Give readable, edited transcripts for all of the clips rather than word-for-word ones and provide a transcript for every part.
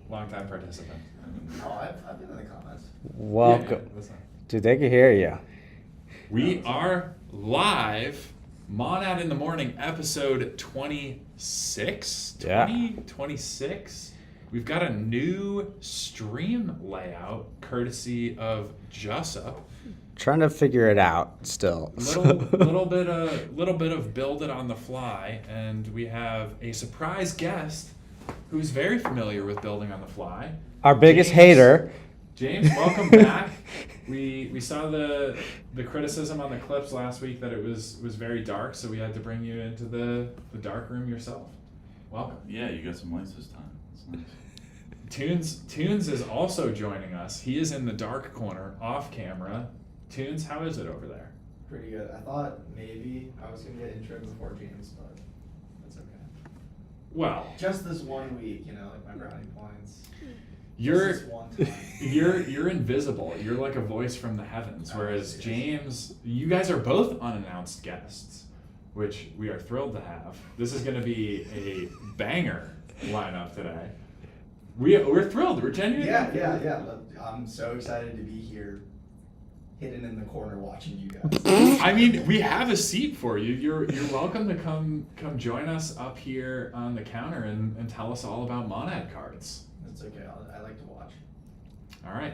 Long-time participant. Oh, I've been in the comments. Welcome. Yeah, Dude, they can hear you. we are live. Monad in the Morning, episode 26? Yeah. 26? We've got a new stream layout courtesy of Jussup. Trying to figure it out still. Little bit of build it on the fly, and we have a surprise guest who's very familiar with building on the fly. Our biggest James. hater. James, welcome back. We saw the criticism on the clips last week that it was very dark, so we had to bring you into the dark room yourself. Welcome. Yeah, you got some lights this time. That's nice. Tunes is also joining us. He is in the dark corner, off camera. Tunes, how is it over there? Pretty good. I thought maybe I was gonna get intro before James, but that's okay. Well, Just this 1 week, like my brownie points. you're Just this one time. you're invisible. You're like a voice from the heavens. Oh, Whereas yes. James, you guys are both unannounced guests, which we are thrilled to have. This is going to be a banger lineup today. We're thrilled. We're genuinely Yeah. I'm so excited to be here, hidden in the corner watching you guys. I mean, we have a seat for you. You're welcome to come join us up here on the counter and tell us all about Monad cards. It's okay. I like to watch. All right,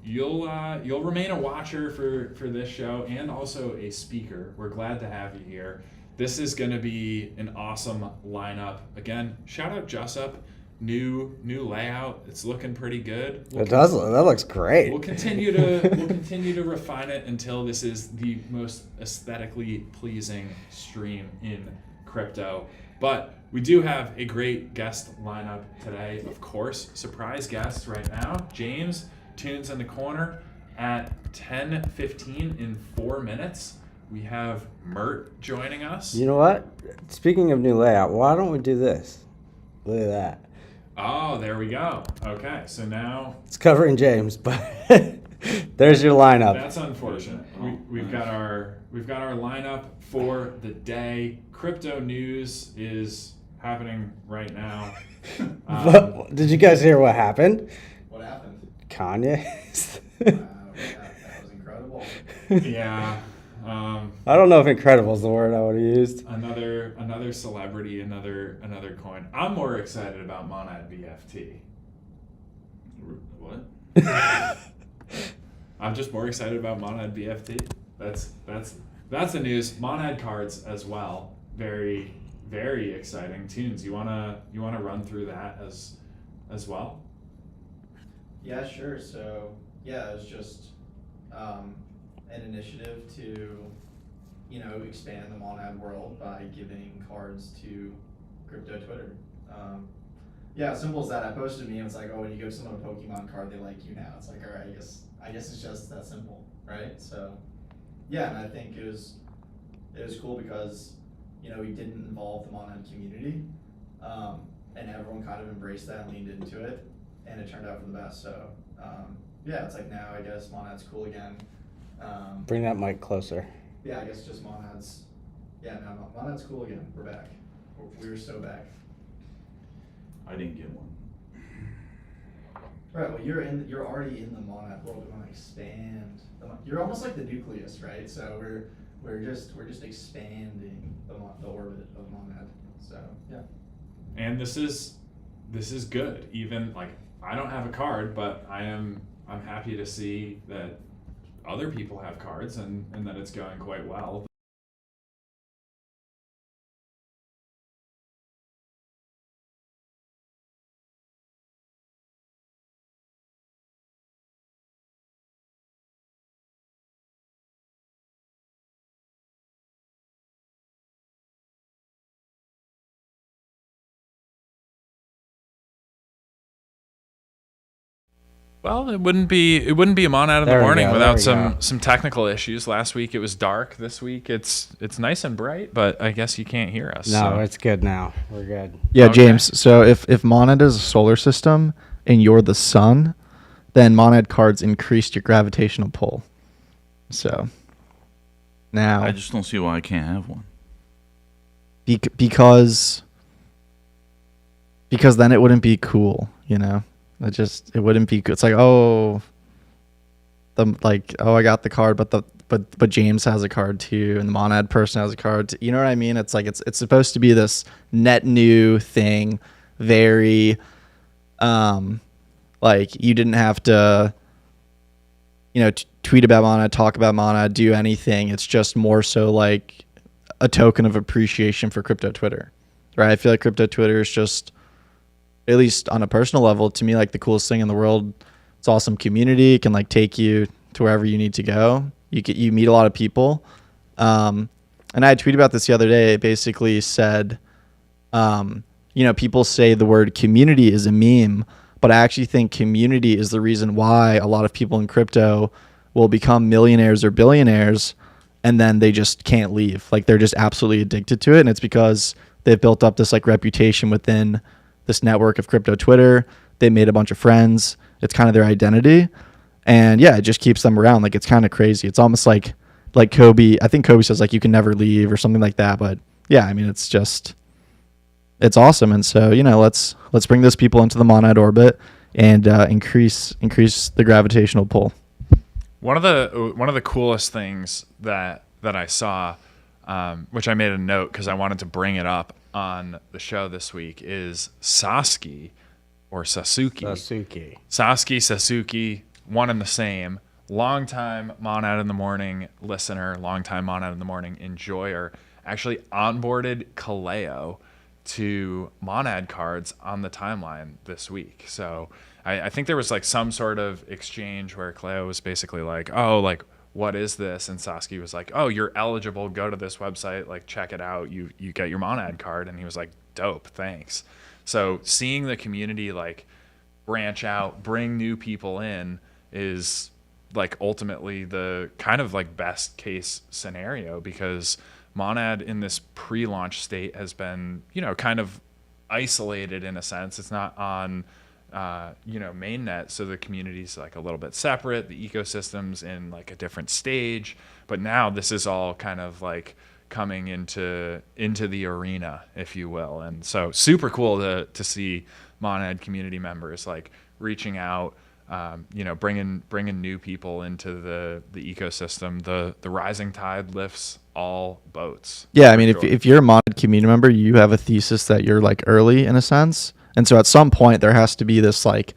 you'll remain a watcher for this show and also a speaker. We're glad to have you here. This is going to be an awesome lineup. Again, shout out Jussup. New layout. It's looking pretty good. That looks great. We'll continue to refine it until this is the most aesthetically pleasing stream in crypto. But we do have a great guest lineup today, of course. Surprise guests right now. James, Tunes in the corner at 10:15 in 4 minutes. We have Mert joining us. You know what? Speaking of new layout, why don't we do this? Look at that. Oh, there we go. Okay, so now It's covering James, but there's your lineup. that's unfortunate. We've got our lineup for the day. Crypto news is happening right now. Did you guys hear what happened? What happened? Kanye? That was incredible. Yeah. I don't know if incredible is the word I would have used. Another celebrity, another coin. I'm more excited about Monad BFT. What? I'm just more excited about Monad BFT. That's the news. Monad cards as well. Very, very exciting. Tunes, you wanna run through that as well? Yeah, sure. So yeah, it was just an initiative to, expand the Monad world by giving cards to crypto Twitter. Yeah, simple as that. I posted a meme. It's like, oh, when you give someone a Pokemon card, they like you now. It's like, all right, I guess it's just that simple, right? So yeah, and I think it was cool because we didn't involve the Monad community, and everyone kind of embraced that and leaned into it, and it turned out for the best. So yeah, it's like now I guess Monad's cool again. Bring that mic closer. Yeah, I guess just Monad's. Yeah, no, Monad's cool again. We're back. We're so back. I didn't get one. Right. Well, you're already in the Monad world. We want to expand. You're almost like the nucleus, right? So we're just expanding the orbit of Monad. So yeah. And this is good. Even like I don't have a card, but I'm happy to see that other people have cards and that it's going quite well. Well, it wouldn't be a Monad in There the we morning go, without there we go. some technical issues. Last week it was dark. This week it's nice and bright, but I guess you can't hear us. No, so. it's good now. We're good. Yeah, Okay. James. So if Monad is a solar system and you're the sun, then Monad cards increased your gravitational pull. So now I just don't see why I can't have one. because then it wouldn't be cool. It wouldn't be good. It's like, oh, I got the card, but James has a card too, and the Monad person has a card too. You know what I mean? It's like it's supposed to be this net new thing, very like you didn't have to tweet about Monad, talk about Monad, do anything. It's just more so like a token of appreciation for crypto Twitter, right? I feel like crypto Twitter is just, at least on a personal level, to me, like the coolest thing in the world. It's awesome community. It can like take you to wherever you need to go. You meet a lot of people. And I had tweeted about this the other day. It basically said, people say the word community is a meme, but I actually think community is the reason why a lot of people in crypto will become millionaires or billionaires, and then they just can't leave. Like they're just absolutely addicted to it. And it's because they've built up this like reputation within this network of crypto Twitter. They made a bunch of friends. It's kind of their identity. And yeah, it just keeps them around. Like it's kind of crazy. It's almost like Kobe. I think Kobe says like you can never leave or something like that. But yeah, I mean, it's awesome. And so, let's bring those people into the Monad orbit and increase the gravitational pull. One of the coolest things that I saw, which I made a note because I wanted to bring it up on the show this week, is Sasuke or Sasuke. Sasuke, one and the same. Longtime Monad in the Morning listener, longtime Monad in the Morning enjoyer, actually onboarded Kaleo to Monad cards on the timeline this week. So I think there was like some sort of exchange where Kaleo was basically like, oh, like, what is this? And Sasuke was like, oh, you're eligible. Go to this website, like check it out. You get your Monad card. And he was like, dope, thanks. So seeing the community like branch out, bring new people in is like ultimately the kind of like best case scenario, because Monad in this pre-launch state has been, kind of isolated in a sense. It's not on, mainnet. So the community's like a little bit separate. The ecosystem's in like a different stage, but now this is all kind of like coming into the arena, if you will. And so super cool to see Monad community members like reaching out, bringing new people into the ecosystem. The rising tide lifts all boats. Yeah, I mean, if you're a Monad community member, you have a thesis that you're like early in a sense. And so at some point there has to be this like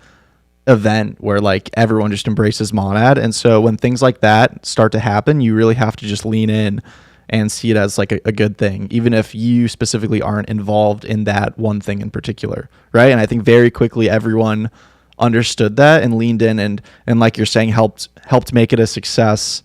event where like everyone just embraces Monad. And so when things like that start to happen, you really have to just lean in and see it as like a good thing, even if you specifically aren't involved in that one thing in particular, right? And I think very quickly everyone understood that and leaned in and like you're saying, helped make it a success.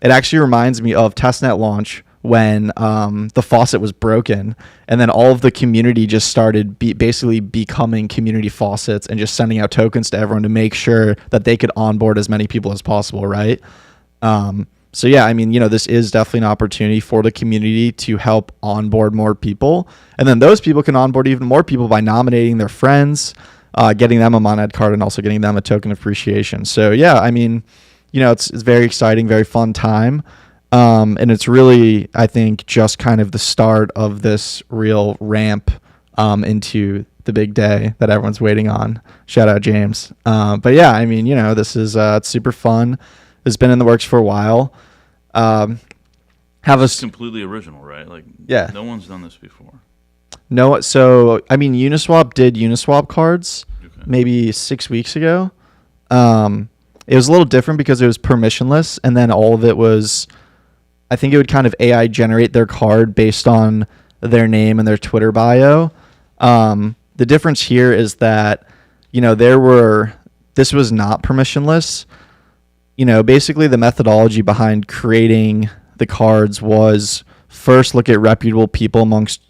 It actually reminds me of testnet launch when the faucet was broken, and then all of the community just started basically becoming community faucets and just sending out tokens to everyone to make sure that they could onboard as many people as possible, right? So yeah, I mean, this is definitely an opportunity for the community to help onboard more people, and then those people can onboard even more people by nominating their friends, getting them a Monad card, and also getting them a token of appreciation. So yeah, I mean, it's very exciting, very fun time. And it's really, I think, just kind of the start of this real ramp into the big day that everyone's waiting on. Shout out James. But yeah, I mean, this is it's super fun. It's been in the works for a while. It's completely original, right? Like, yeah, no one's done this before. No, so I mean, Uniswap did Uniswap cards maybe 6 weeks ago. It was a little different because it was permissionless, and then all of it was, I think it would kind of AI generate their card based on their name and their Twitter bio. The difference here is that, this was not permissionless. Basically the methodology behind creating the cards was first look at reputable people amongst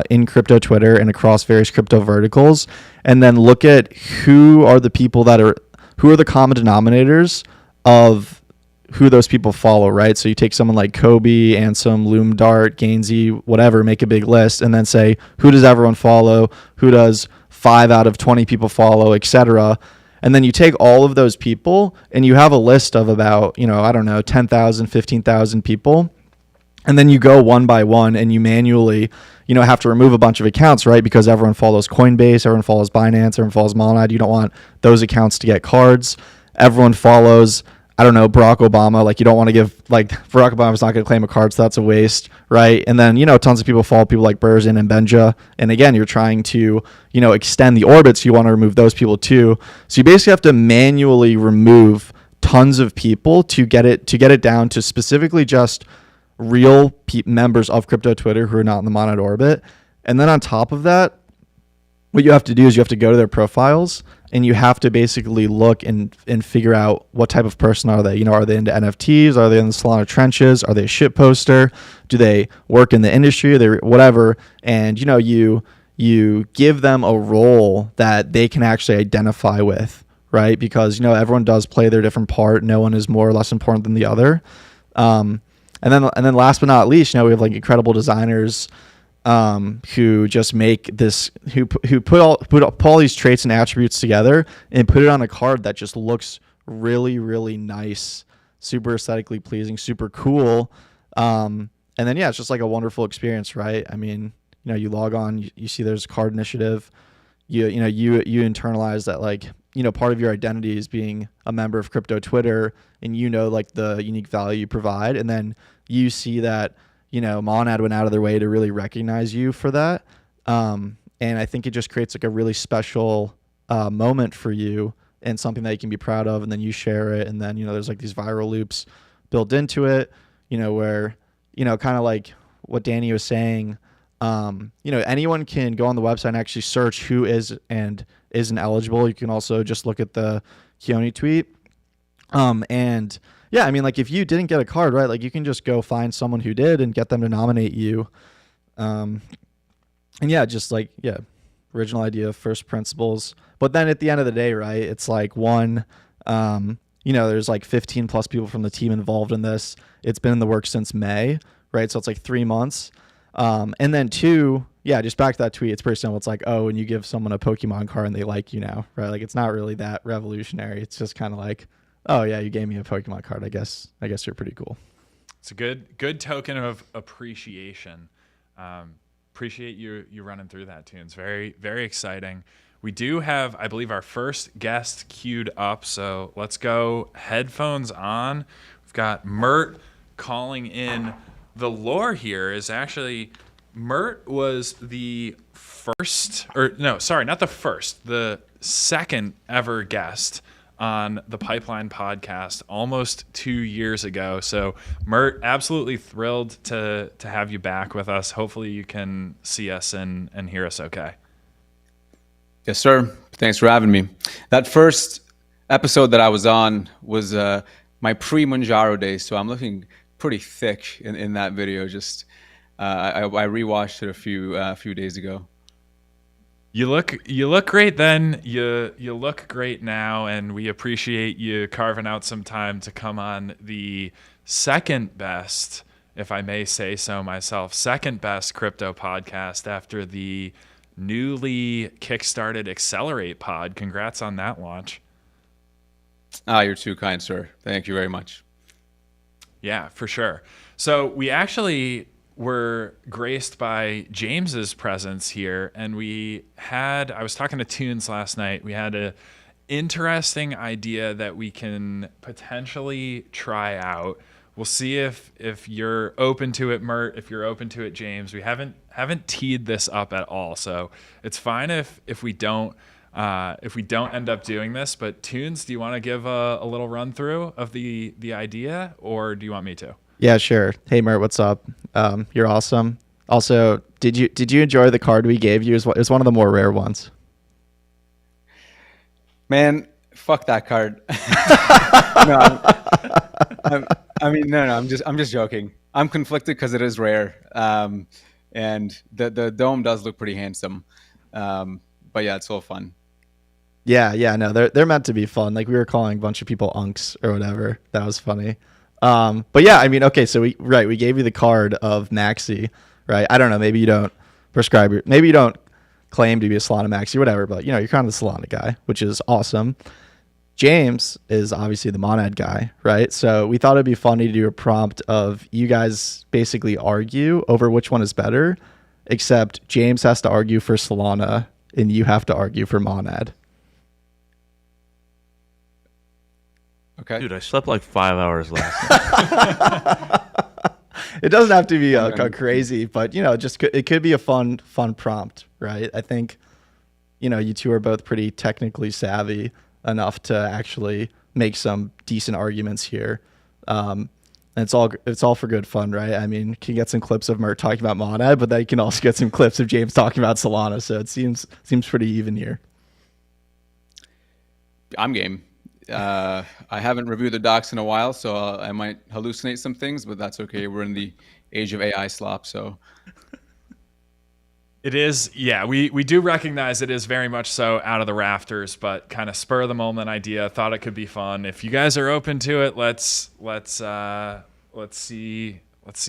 in crypto Twitter and across various crypto verticals, and then look at who are the common denominators of who those people follow, right? So you take someone like Kobe, Ansem, Loomdart, Gainsey, whatever, make a big list, and then say, who does everyone follow? Who does 5 out of 20 people follow, etc. And then you take all of those people and you have a list of about, 10,000, 15,000 people. And then you go one by one and you manually, have to remove a bunch of accounts, right? Because everyone follows Coinbase, everyone follows Binance, everyone follows Monad. You don't want those accounts to get cards. Everyone follows, I don't know, Barack Obama. Like, you don't want to give, like, Barack Obama's not going to claim a card, so that's a waste, right? And then, tons of people follow people like Berzin and Benja. And again, you're trying to, extend the orbit, so you want to remove those people too. So you basically have to manually remove tons of people to get it down to specifically just real members of crypto Twitter who are not in the Monad orbit. And then on top of that, what you have to do is you have to go to their profiles and you have to basically look and figure out what type of person are they. Are they into NFTs? Are they in the Solana trenches? Are they a shit poster? Do they work in the industry? Are they whatever? And you give them a role that they can actually identify with, right? Because everyone does play their different part. No one is more or less important than the other. And then last but not least, we have like incredible designers who just make this, who put all these traits and attributes together and put it on a card that just looks really, really nice, super aesthetically pleasing, super cool. And then, it's just like a wonderful experience, right? I mean, you log on, you see there's a card initiative, you internalize that, like, part of your identity is being a member of crypto Twitter, and like the unique value you provide. And then you see that, Monad went out of their way to really recognize you for that. And I think it just creates like a really special moment for you and something that you can be proud of. And then you share it. And then, there's like these viral loops built into it, where, kind of like what Danny was saying, anyone can go on the website and actually search who is and isn't eligible. You can also just look at the Keone tweet. And yeah, I mean, like, if you didn't get a card, right, like, you can just go find someone who did and get them to nominate you. And yeah, just like, original idea, first principles. But then at the end of the day, right, it's like there's like 15 plus people from the team involved in this. It's been in the works since May, right? So it's like 3 months. And then 2, just back to that tweet, it's pretty simple. It's like, when you give someone a Pokemon card and they like you now, right? Like, it's not really that revolutionary. It's just kind of like, oh yeah, you gave me a Pokemon card. I guess you're pretty cool. It's a good token of appreciation. Appreciate you running through that, Tunes. Very, very exciting. We do have, I believe, our first guest queued up. So let's go headphones on. We've got Mert calling in. The lore here is actually Mert was the second ever guest on the Pipeline podcast almost 2 years ago. So Mert, absolutely thrilled to have you back with us. Hopefully you can see us and hear us okay. Yes, sir. Thanks for having me. That first episode that I was on was my pre-Manjaro days, so I'm looking pretty thick in that video. Just I rewatched it a few days ago. You look great then. You look great now, and we appreciate you carving out some time to come on the second best, if I may say so myself, second best crypto podcast after the newly kickstarted Accelerate pod. Congrats on that launch. You're too kind, sir. Thank you very much. Yeah, for sure. So we actually were graced by James's presence here, and I was talking to Tunes last night. We had a interesting idea that we can potentially try out. We'll see if you're open to it, Mert, if you're open to it, James. We haven't teed this up at all, so it's fine if we don't end up doing this. But Tunes, do you want to give a little run through of the idea, or do you want me to? Yeah, sure. Hey, Mert, what's up? You're awesome. Also, did you enjoy the card we gave you? It was one of the more rare ones. Man, fuck that card. I'm just joking. I'm conflicted because it is rare, and the dome does look pretty handsome. But yeah, it's all fun. Yeah, no, they're meant to be fun. Like, we were calling a bunch of people unks or whatever. That was funny. But yeah, I mean, okay, so we gave you the card of Maxi, right? I don't know, maybe you don't maybe you don't claim to be a Solana Maxi, whatever, but you're kind of the Solana guy, which is awesome. James is obviously the Monad guy, right? So we thought it'd be funny to do a prompt of you guys basically argue over which one is better, except James has to argue for Solana and you have to argue for Monad. Okay. Dude, I slept like 5 hours last night. It doesn't have to be crazy, but it could be a fun prompt, right? I think, you two are both pretty technically savvy enough to actually make some decent arguments here. And it's all for good fun, right? I mean, you can get some clips of Mert talking about Monad, but then you can also get some clips of James talking about Solana. So it seems pretty even here. I'm game. I haven't reviewed the docs in a while, so I might hallucinate some things, but that's okay. We're in the age of AI slop, so. It is, yeah. We do recognize it is very much so out of the rafters, but kind of spur of the moment idea. Thought it could be fun. If you guys are open to it, let's see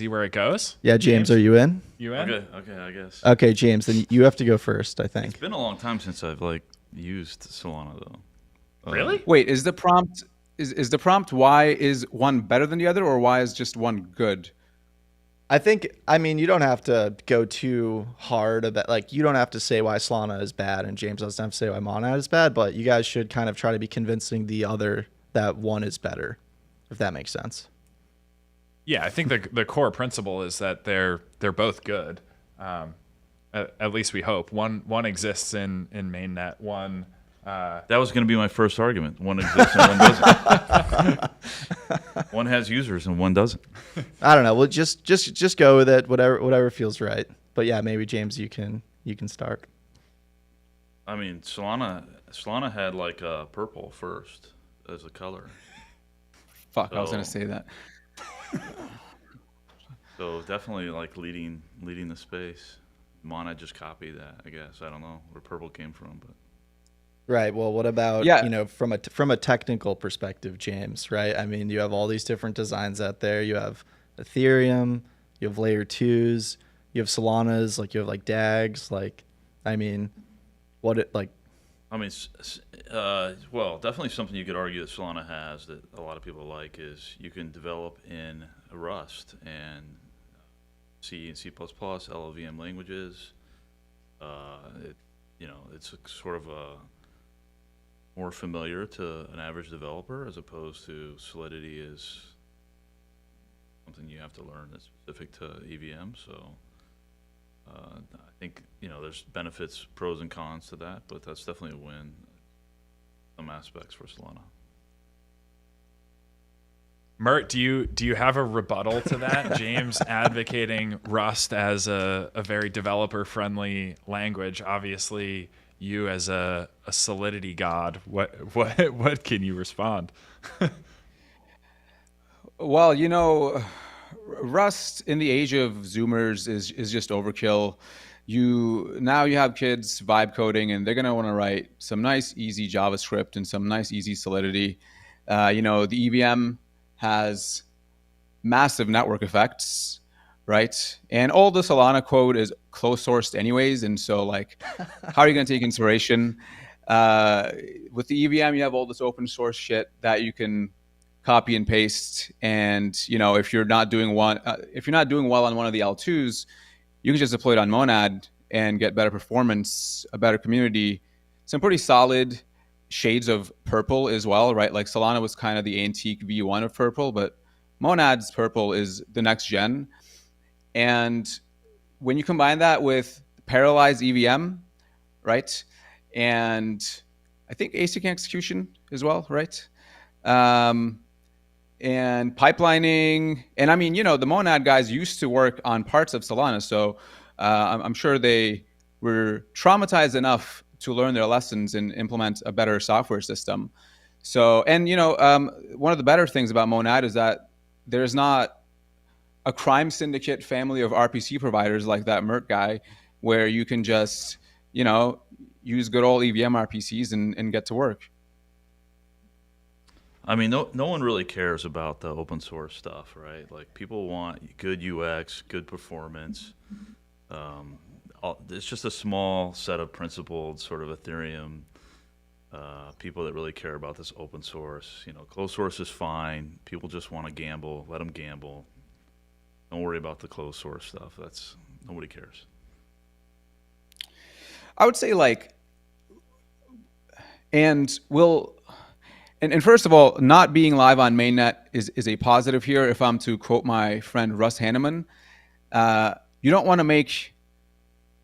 where it goes. Yeah, James, are you in? You in? Okay, I guess. Okay, James, then you have to go first, I think. It's been a long time since I've used Solana though. Really? Wait, is the prompt why is one better than the other, or why is just one good? I mean, you don't have to go too hard about, you don't have to say why Solana is bad and James doesn't have to say why Monad is bad, but you guys should kind of try to be convincing the other that one is better, if that makes sense. Yeah, I think the core principle is that they're both good. At least we hope. One exists in mainnet. One. That was going to be my first argument. One exists and one doesn't. One has users and one doesn't. I don't know. Well, just go with it. Whatever feels right. But yeah, maybe James, you can start. I mean, Solana had purple first as a color. Fuck, I was gonna say that. So definitely leading the space. Monad just copied that, I guess. I don't know where purple came from, but. Right. Well, what about from a technical perspective, James? Right. I mean, you have all these different designs out there. You have Ethereum, you have layer 2s, you have Solanas, you have DAGs. I mean, well, definitely something you could argue that Solana has that a lot of people like is you can develop in Rust and C and C++, LLVM languages. It's sort of more familiar to an average developer as opposed to Solidity is something you have to learn that's specific to EVM. So I think there's benefits, pros and cons to that, but that's definitely a win. Some aspects for Solana. Mert, do you have a rebuttal to that? James advocating Rust as a very developer friendly language. Obviously, you as a Solidity god, what can you respond? Well, Rust in the age of Zoomers is just overkill. You have kids vibe coding, and they're gonna want to write some nice, easy JavaScript and some nice, easy Solidity. The EVM has massive network effects, right? And all the Solana code is closed sourced anyways, and so how are you gonna take inspiration? With the EVM, you have all this open source shit that you can copy and paste, and if you're not doing well on one of the L2s, you can just deploy it on Monad and get better performance, a better community, some pretty solid shades of purple as well, right? Solana was kind of the antique V1 of purple, but Monad's purple is the next gen. And when you combine that with parallelized EVM, right? And I think async execution as well, right? And pipelining. And I mean, the Monad guys used to work on parts of Solana. So I'm sure they were traumatized enough to learn their lessons and implement a better software system. So, and one of the better things about Monad is that there's not a crime syndicate family of RPC providers like that Mert guy, where you can just, use good old EVM RPCs and get to work. I mean, no one really cares about the open source stuff, right? People want good UX, good performance. It's just a small set of principled sort of Ethereum people that really care about this open source. Closed source is fine. People just want to gamble. Let them gamble. Don't worry about the closed source stuff. Nobody cares. I would say and first of all, not being live on mainnet is a positive here. If I'm to quote my friend Russ Hanneman, you don't want to make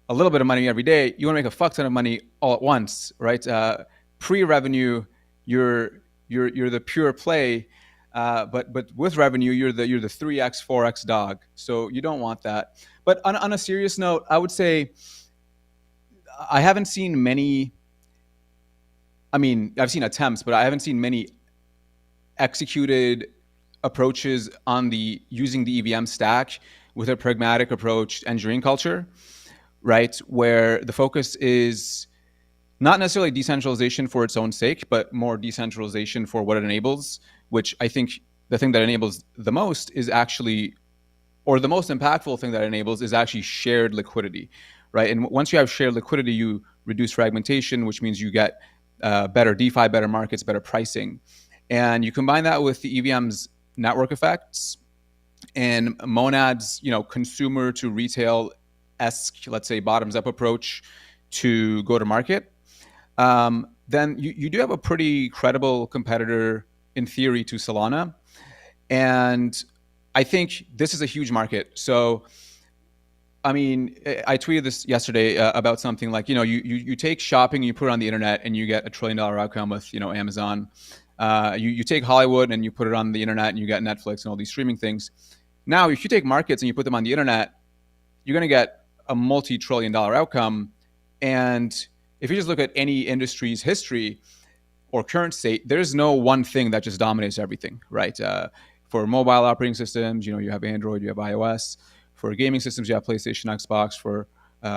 a little bit of money every day. You want to make a fuck ton of money all at once, right? Pre-revenue, you're the pure play, but with revenue, you're the 3x, 4x dog. So you don't want that. But on a serious note, I would say I haven't seen many. I mean, I've seen attempts, but I haven't seen many executed approaches on using the EVM stack with a pragmatic approach engineering culture, right? Where the focus is not necessarily decentralization for its own sake, but more decentralization for what it enables, which I think the thing that enables the most is actually, or the most impactful thing that it enables is actually shared liquidity, right? And once you have shared liquidity, you reduce fragmentation, which means you get better DeFi, better markets, better pricing. And you combine that with the EVM's network effects and Monad's, consumer to retail-esque, let's say, bottoms-up approach to go to market, then you do have a pretty credible competitor in theory to Solana. And I think this is a huge market. So, I mean, I tweeted this yesterday about something like, you take shopping, you put it on the internet, and you get $1 trillion outcome with, Amazon. You take Hollywood and you put it on the internet, and you get Netflix and all these streaming things. Now, if you take markets and you put them on the internet, you're going to get a multi-trillion-dollar outcome. And if you just look at any industry's history or current state, there's no one thing that just dominates everything, right? For mobile operating systems, you have Android, you have iOS. For gaming systems, you have PlayStation, Xbox. For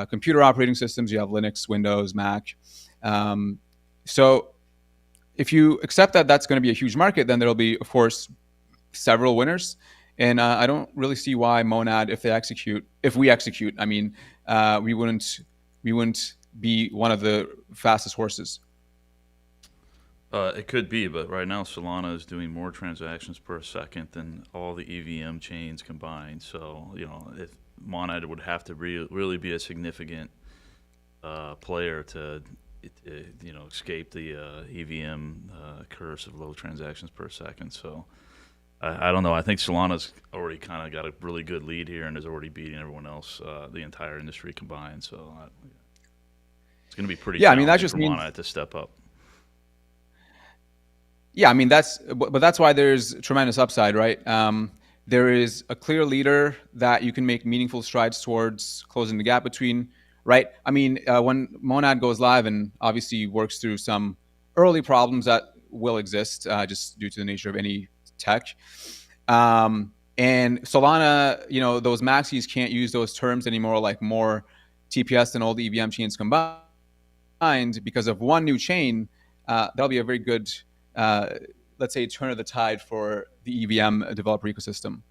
computer operating systems, you have Linux, Windows, Mac. So if you accept that that's going to be a huge market, then there'll be, of course, several winners. And I don't really see why Monad, if we execute, I mean, we wouldn't be one of the fastest horses. It could be, but right now Solana is doing more transactions per second than all the EVM chains combined. So, if Monad would have to really be a significant player to escape the EVM curse of low transactions per second. So, I don't know. I think Solana's already kind of got a really good lead here and is already beating everyone else, the entire industry combined. So, it's going to be pretty challenging that just for means Monad to step up. Yeah, I mean, that's why there's tremendous upside, right? There is a clear leader that you can make meaningful strides towards closing the gap between, right? I mean, when Monad goes live and obviously works through some early problems that will exist just due to the nature of any tech. And Solana, those maxis can't use those terms anymore, like more TPS than all the EVM chains combined, because of one new chain. That'll be a very good let's say, turn of the tide for the EVM developer ecosystem.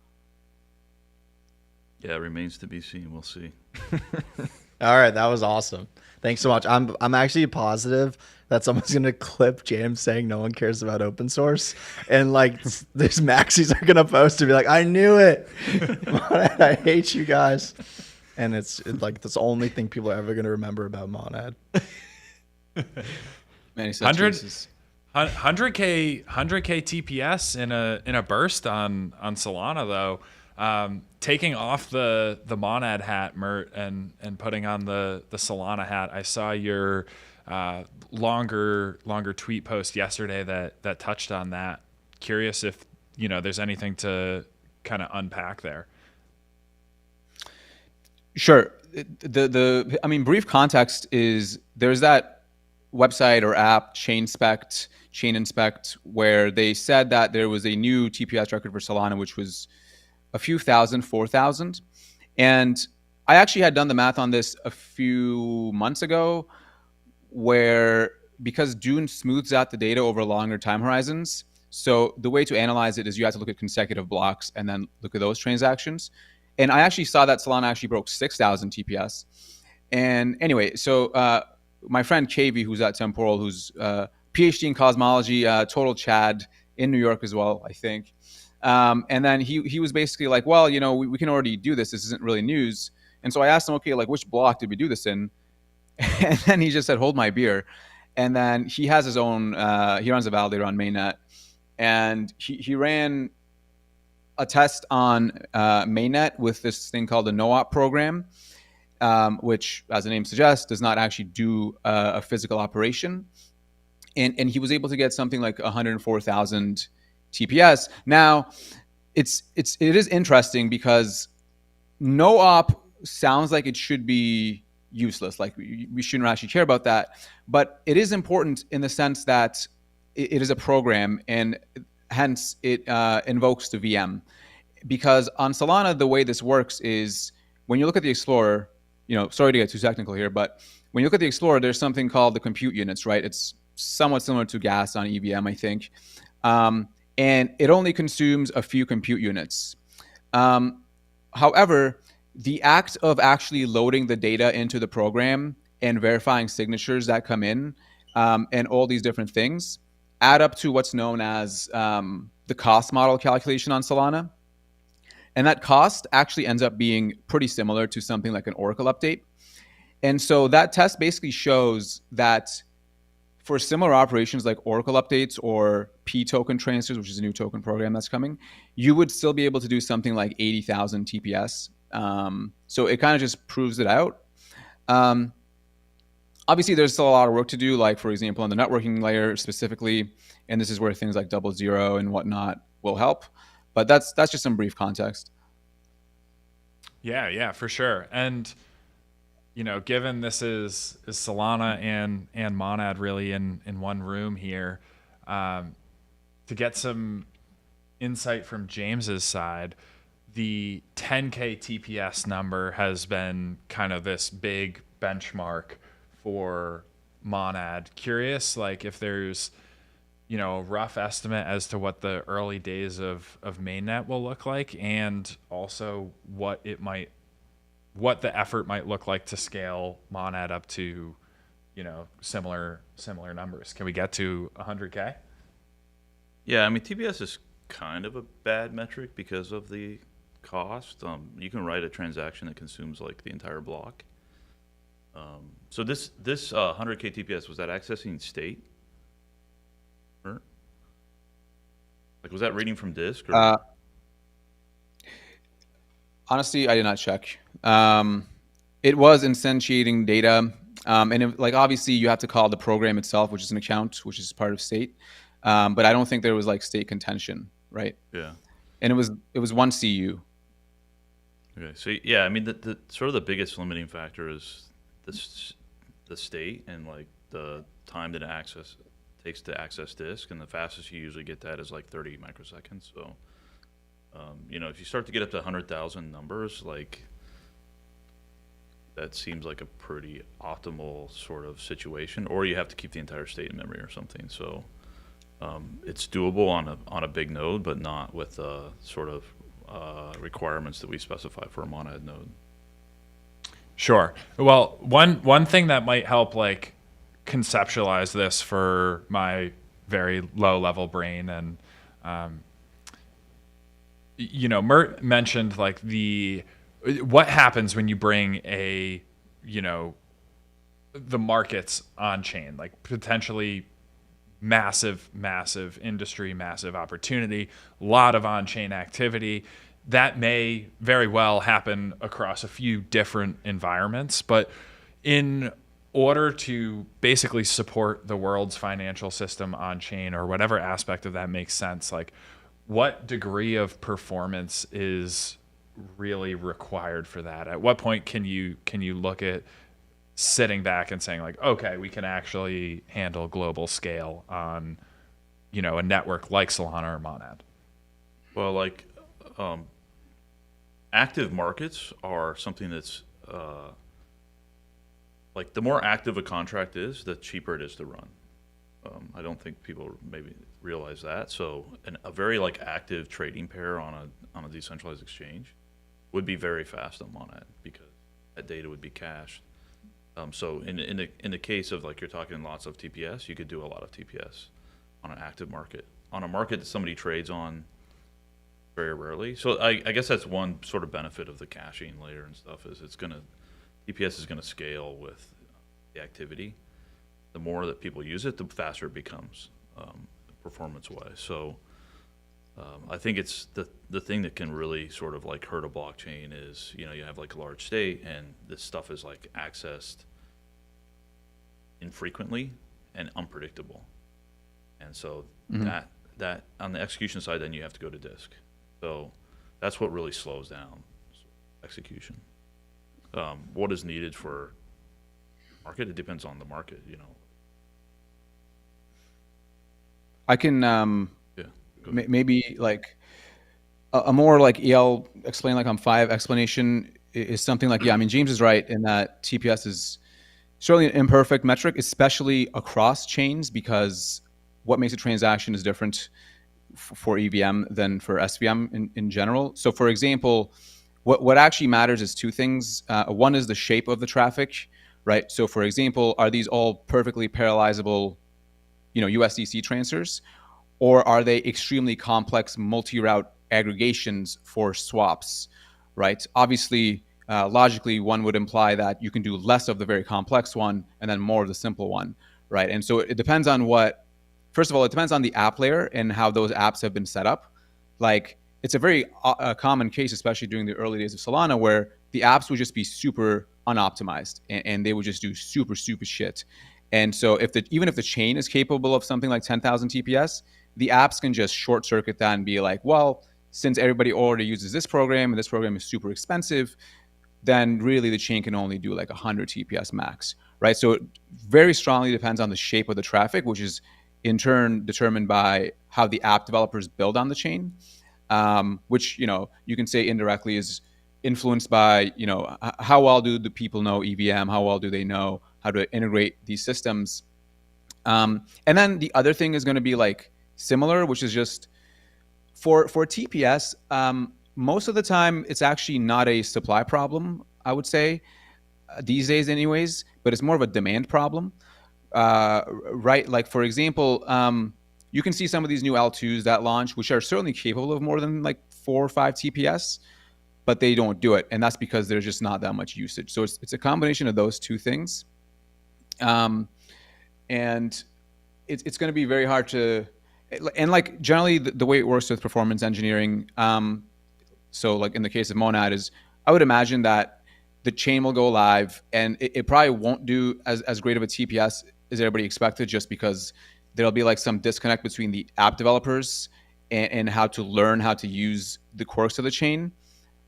Yeah, it remains to be seen. We'll see. All right, that was awesome. Thanks so much. I'm actually positive that someone's gonna clip James saying no one cares about open source, and these maxis are gonna post to be like, I knew it. I hate you guys, and it's that's the only thing people are ever gonna remember about Monad. Many such cases. 100K TPS in a burst on Solana though. Taking off the Monad hat, Mert, and putting on the Solana hat. I saw your longer tweet post yesterday that touched on that. Curious if there's anything to kind of unpack there. Sure. I mean, brief context is there's that website or app, Chain Inspect, where they said that there was a new TPS record for Solana, which was a few thousand, 4,000. And I actually had done the math on this a few months ago, where because Dune smooths out the data over longer time horizons, so the way to analyze it is you have to look at consecutive blocks and then look at those transactions. And I actually saw that Solana actually broke 6,000 TPS. And anyway, so my friend KV, who's at Temporal, who's PhD in cosmology, total Chad in New York as well, I think. And then he was basically like, well, you know, we can already do this. This isn't really news. And so I asked him, okay, like which block did we do this in? And then he just said, hold my beer. And then he has his own, he runs a validator on mainnet. And he ran a test on mainnet with this thing called the NOOP program, which, as the name suggests, does not actually do a physical operation. And he was able to get something like 104,000 TPS. Now, it is interesting because NOOP sounds like it should be useless, like we shouldn't actually care about that. But it is important in the sense that it is a program, and hence it invokes the VM. Because on Solana, the way this works is when you look at the Explorer, you know, sorry to get too technical here, but when you look at the Explorer, there's something called the compute units, right? It's somewhat similar to gas on EVM, I think. And it only consumes a few compute units. However, the act of actually loading the data into the program and verifying signatures that come in and all these different things add up to what's known as the cost model calculation on Solana. And that cost actually ends up being pretty similar to something like an Oracle update. And so that test basically shows that for similar operations like Oracle updates or P token transfers, which is a new token program that's coming, you would still be able to do something like 80,000 TPS. So it kind of just proves it out. Obviously, there's still a lot of work to do, like, for example, on the networking layer specifically. And this is where things like 00 and whatnot will help. But that's just some brief context. Yeah, for sure. And you know, given this is Solana and Monad really in one room here, to get some insight from James's side, the 10K TPS number has been kind of this big benchmark for Monad. Curious, like if there's, you know, a rough estimate as to what the early days of mainnet will look like, and also what the effort might look like to scale Monad up to, you know, similar numbers. Can we get to 100K? Yeah, I mean, TPS is kind of a bad metric because of the cost. You can write a transaction that consumes like the entire block. So this 100K TPS, was that accessing state? Or, like, was that reading from disk? Or? Honestly, I did not check. It was instantiating data, and it, like, obviously you have to call the program itself, which is an account, which is part of state. But I don't think there was like state contention, right? Yeah. And it was one CU. Okay, so yeah, I mean, the sort of the biggest limiting factor is the state and like the time that takes to access disk, and the fastest you usually get that is like 30 microseconds. So, you know, if you start to get up to 100,000 numbers, like that seems like a pretty optimal sort of situation, or you have to keep the entire state in memory or something. So, it's doable on a big node, but not with the sort of requirements that we specify for a monad node. Sure. Well, one thing that might help like conceptualize this for my very low level brain, and you know, Mert mentioned like what happens when you bring the markets on chain, like potentially massive industry, massive opportunity, a lot of on-chain activity. That may very well happen across a few different environments, but in order to basically support the world's financial system on chain, or whatever aspect of that makes sense, like what degree of performance is really required for that? At what point can you look at sitting back and saying like, okay, we can actually handle global scale on, you know, a network like Solana or Monad? Well, like, active markets are something that's like the more active a contract is, the cheaper it is to run. I don't think people maybe realize that. So a very like active trading pair on a decentralized exchange would be very fast on Monad because that data would be cached. So in the case of like you're talking lots of TPS, you could do a lot of TPS on an active market. On a market that somebody trades on very rarely. So I guess that's one sort of benefit of the caching layer and stuff is TPS is gonna scale with the activity. The more that people use it, the faster it becomes performance-wise. So I think it's the thing that can really sort of like hurt a blockchain is, you know, you have like a large state and this stuff is like accessed infrequently and unpredictable. And so that on the execution side, then you have to go to disk. So that's what really slows down execution. What is needed for market? It depends on the market, you know. I can Yeah. Go ahead. maybe like a more like EL explain like on 5 explanation is something like, yeah, I mean, James is right in that TPS is certainly an imperfect metric, especially across chains, because what makes a transaction is different for EVM than for SVM in general. So for example, what actually matters is 2 things. One is the shape of the traffic, right? So for example, are these all perfectly parallelizable, you know, USDC transfers, or are they extremely complex multi-route aggregations for swaps, right? Obviously, logically, one would imply that you can do less of the very complex one and then more of the simple one, right? And so it depends on first of all, it depends on the app layer and how those apps have been set up. Like, it's a very common case, especially during the early days of Solana, where the apps would just be super unoptimized and they would just do super stupid shit. And so even if the chain is capable of something like 10,000 TPS, the apps can just short circuit that and be like, well, since everybody already uses this program and this program is super expensive, then really the chain can only do like 100 TPS max, right? So it very strongly depends on the shape of the traffic, which is in turn determined by how the app developers build on the chain, which, you know, you can say indirectly is influenced by, you know, how well do the people know EVM, how well do they know how to integrate these systems. And then the other thing is going to be like similar, which is just for TPS, most of the time it's actually not a supply problem, I would say, these days anyways, but it's more of a demand problem, right? Like, for example, you can see some of these new L2s that launch, which are certainly capable of more than like 4 or 5 TPS, but they don't do it. And that's because there's just not that much usage. So it's a combination of those 2 things. And it's going to be very hard to, and like generally the way it works with performance engineering, so like in the case of Monad is, I would imagine that the chain will go live and it probably won't do as great of a TPS as everybody expected, just because there'll be like some disconnect between the app developers and how to learn how to use the quirks of the chain.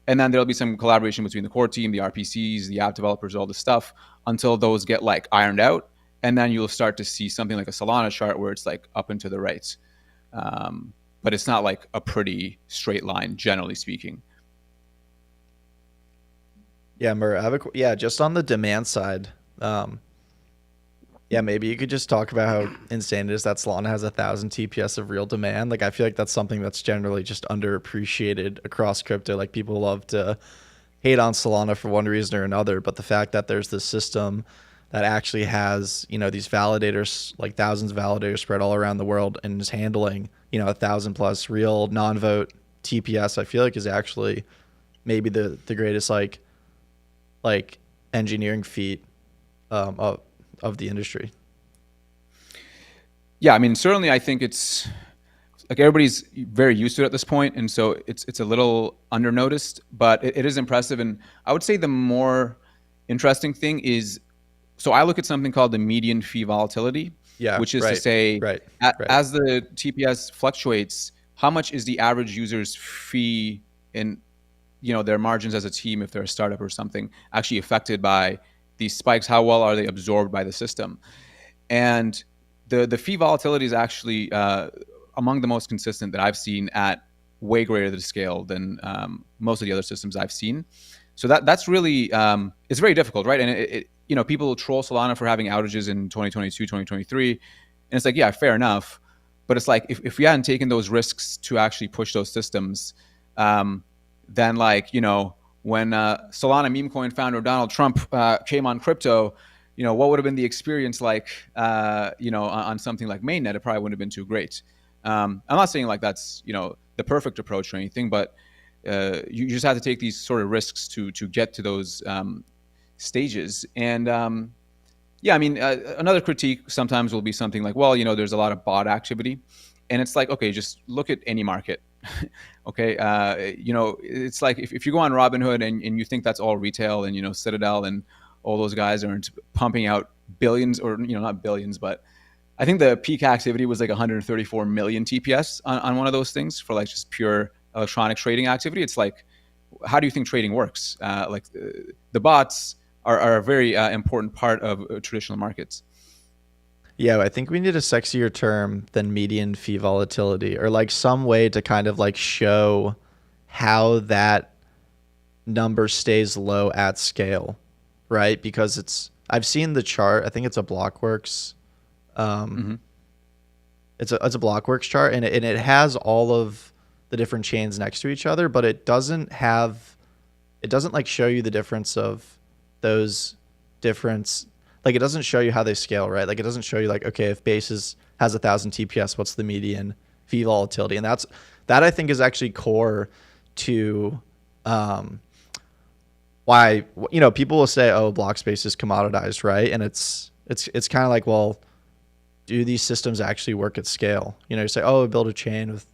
And then there'll be some collaboration between the core team, the RPCs, the app developers, all this stuff, until those get like ironed out. And then you'll start to see something like a Solana chart where it's like up and to the right. But it's not like a pretty straight line, generally speaking. Yeah, Murr, I have yeah, just on the demand side. Yeah, maybe you could just talk about how insane it is that Solana has 1,000 TPS of real demand. Like, I feel like that's something that's generally just underappreciated across crypto. Like, people love to hate on Solana for one reason or another, but the fact that there's this system that actually has, you know, these validators, like thousands of validators spread all around the world, and is handling, you know, 1,000 plus real non-vote TPS, I feel like is actually maybe the greatest like engineering feat of the industry. Yeah, I mean, certainly I think it's like everybody's very used to it at this point, and so it's a little undernoticed, but it is impressive. And I would say the more interesting thing is, so I look at something called the median fee volatility, which is to say, as the TPS fluctuates, how much is the average user's fee in, you know, their margins as a team, if they're a startup or something, actually affected by these spikes? How well are they absorbed by the system? And the fee volatility is actually among the most consistent that I've seen at way greater the scale than most of the other systems I've seen. So that's really, it's very difficult, right? And it you know, people troll Solana for having outages in 2022, 2023. And it's like, yeah, fair enough. But it's like, if we hadn't taken those risks to actually push those systems, then like, you know, when Solana meme coin founder Donald Trump came on crypto, what would have been the experience like, on something like mainnet? It probably wouldn't have been too great. I'm not saying like that's, the perfect approach or anything, but you just have to take these sort of risks to get to those stages. And yeah, I mean, another critique sometimes will be something like, well, there's a lot of bot activity, and it's like, okay, just look at any market. Okay, it's like if you go on Robinhood and you think that's all retail, and Citadel and all those guys aren't pumping out billions, or not billions, but I think the peak activity was like 134 million TPS on one of those things for like just pure electronic trading activity. It's like, how do you think trading works? The bots are a very important part of traditional markets. Yeah, I think we need a sexier term than median fee volatility, or like some way to kind of like show how that number stays low at scale, right? Because I've seen the chart. I think it's a Blockworks. It's a Blockworks chart, and it has all of the different chains next to each other, but it doesn't like show you the difference of those difference. Like, it doesn't show you how they scale, right? Like, it doesn't show you like, okay, if Basis has 1,000 TPS, what's the median fee volatility? And that I think is actually core to why people will say, oh, block space is commoditized, right? And it's kind of like, well, do these systems actually work at scale? You say, oh, build a chain with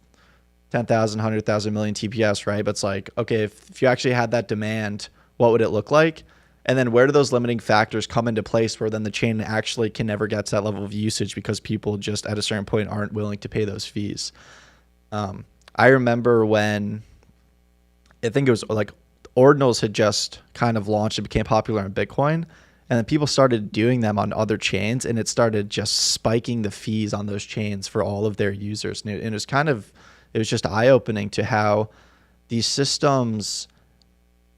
10,000, 100,000 million TPS, right? But it's like, okay, if you actually had that demand, what would it look like? And then where do those limiting factors come into place where then the chain actually can never get to that level of usage because people just at a certain point aren't willing to pay those fees? I remember when I think it was like ordinals had just kind of launched and became popular on Bitcoin, and then people started doing them on other chains, and it started just spiking the fees on those chains for all of their users. And it was just eye-opening to how these systems,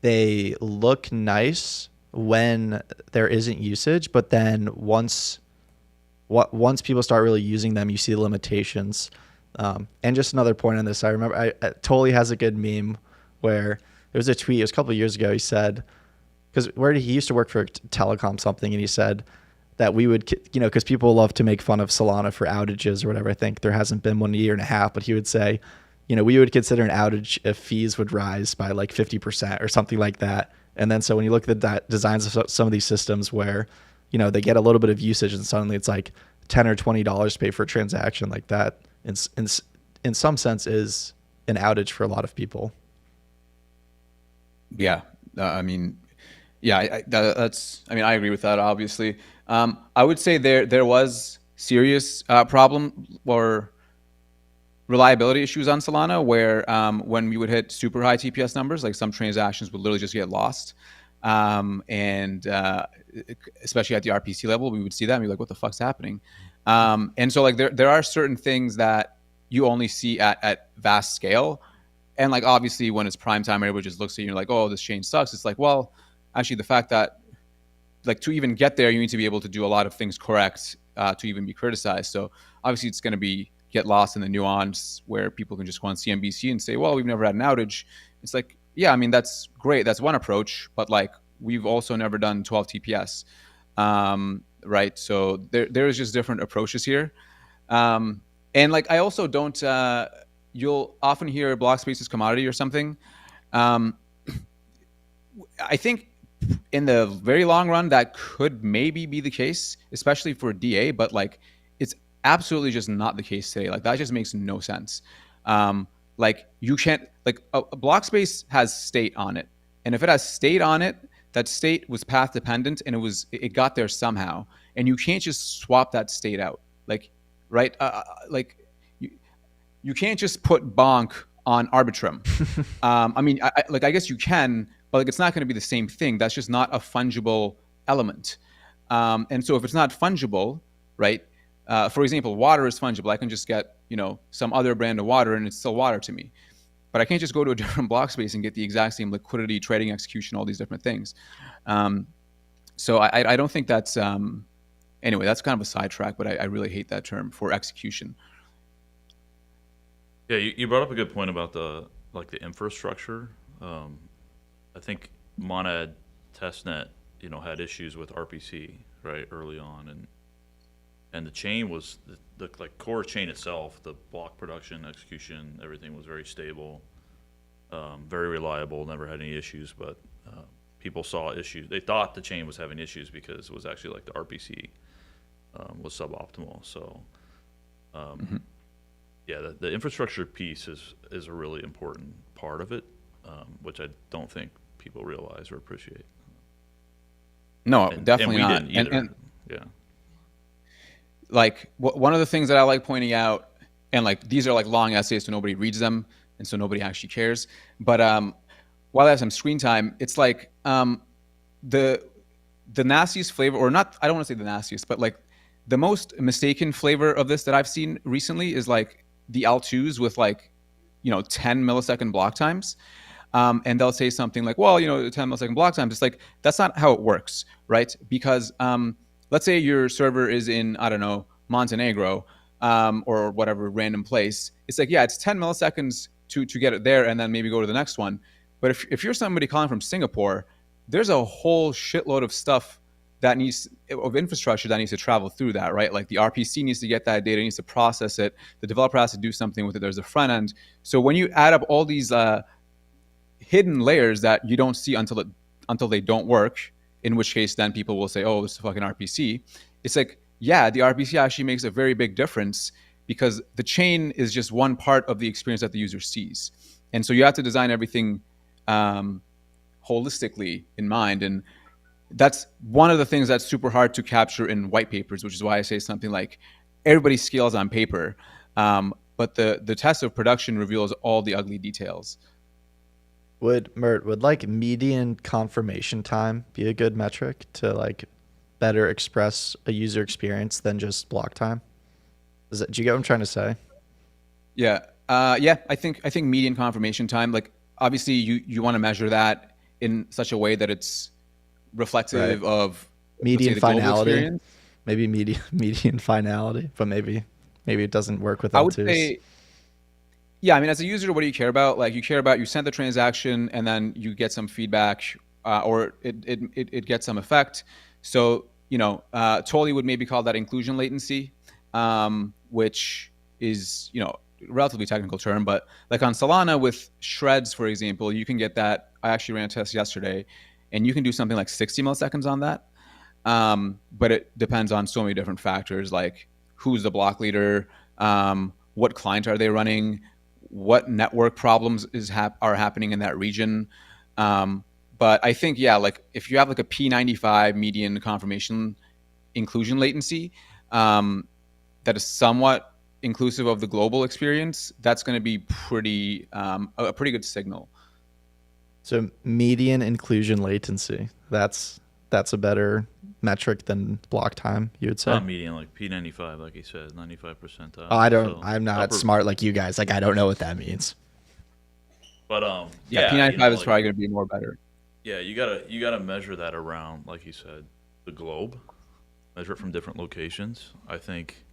they look nice when there isn't usage, but then once people start really using them, you see the limitations. And just another point on this, I remember Tolly has a good meme where there was a tweet, it was a couple of years ago, he said, he used to work for telecom something, and he said that we would, because people love to make fun of Solana for outages or whatever. I think there hasn't been one in a year and a half, but he would say, we would consider an outage if fees would rise by like 50% or something like that. And then so when you look at the designs of some of these systems where, they get a little bit of usage and suddenly it's like $10 or $20 to pay for a transaction, like that, in some sense is an outage for a lot of people. Yeah. I mean, yeah, I agree with that, obviously. I would say there was serious problem or reliability issues on Solana where when we would hit super high TPS numbers, like some transactions would literally just get lost. And especially at the RPC level, we would see that and be like, what the fuck's happening? And so like there are certain things that you only see at vast scale. And like, obviously when it's prime time, everybody just looks at you and you're like, oh, this chain sucks. It's like, well, actually the fact that like to even get there, you need to be able to do a lot of things correct to even be criticized. So obviously it's going to get lost in the nuance where people can just go on CNBC and say, well, we've never had an outage. It's like, yeah, I mean, that's great. That's one approach, but like we've also never done 12 TPS, right? So there's just different approaches here. And like, I also don't, you'll often hear block space is commodity or something. I think in the very long run, that could maybe be the case, especially for DA, but like it's absolutely just not the case today. Like that just makes no sense. Like you can't, like a block space has state on it. And if it has state on it, that state was path dependent and it got there somehow. And you can't just swap that state out. Like, right? Like you can't just put bonk on Arbitrum. I mean, I guess you can, but like it's not going to be the same thing. That's just not a fungible element. And so if it's not fungible, right? For example, water is fungible. I can just get, some other brand of water and it's still water to me. But I can't just go to a different block space and get the exact same liquidity, trading execution, all these different things. So I don't think that's, anyway, that's kind of a sidetrack, but I really hate that term for execution. Yeah, you brought up a good point about the infrastructure. I think Monad Testnet, had issues with RPC, right, early on, and the chain was the like core chain itself, the block production, execution, everything was very stable, very reliable, never had any issues. But people saw issues. They thought the chain was having issues because it was actually like the RPC was suboptimal. So. Yeah, the infrastructure piece is a really important part of it, which I don't think people realize or appreciate. No, And definitely we not. didn't either. And yeah, like one of the things that I like pointing out, and like these are like long essays, so nobody reads them, and so nobody actually cares. But while I have some screen time, it's like the nastiest flavor, or not. I don't want to say the nastiest, but like the most mistaken flavor of this that I've seen recently is like the L2s with like 10 millisecond block times. And they'll say something like, well, 10 millisecond block times. It's like, that's not how it works, right? Because let's say your server is in, I don't know, Montenegro or whatever random place. It's like, yeah, it's 10 milliseconds to get it there and then maybe go to the next one. But if you're somebody calling from Singapore, there's a whole shitload of stuff of infrastructure that needs to travel through that, right? Like the RPC needs to get that data, needs to process it. The developer has to do something with it. There's a front end. So when you add up all these hidden layers that you don't see until they don't work, in which case then people will say, oh, it's a fucking RPC. It's like, yeah, the RPC actually makes a very big difference because the chain is just one part of the experience that the user sees. And so you have to design everything holistically in mind. And that's one of the things that's super hard to capture in white papers, which is why I say something like everybody scales on paper, but the test of production reveals all the ugly details. Would like median confirmation time be a good metric to like better express a user experience than just block time? Do you get what I'm trying to say? Yeah. I think median confirmation time, like obviously you want to measure that in such a way that it's reflective of median the global finality, experience. maybe median finality, but maybe it doesn't work with I would L2s. say, yeah, I mean, as a user, what do you care about? Like you care about, you send the transaction and then you get some feedback or it gets some effect. So, Tolly would maybe call that inclusion latency, which is, relatively technical term, but like on Solana with shreds, for example, you can get that. I actually ran a test yesterday and you can do something like 60 milliseconds on that. But it depends on so many different factors, like who's the block leader, what client are they running, what network problems are happening in that region. But I think, yeah, like if you have like a P95 median confirmation inclusion latency that is somewhat inclusive of the global experience, that's going to be a pretty good signal. So median inclusion latency, that's a better metric than block time, you would say? not median, like P95, like he said, 95 percentile. I'm not smart like you guys. Like I don't know what that means. But yeah, P95 is probably going to be more better. Yeah, you gotta measure that around, like you said, the globe. Measure it from different locations. I think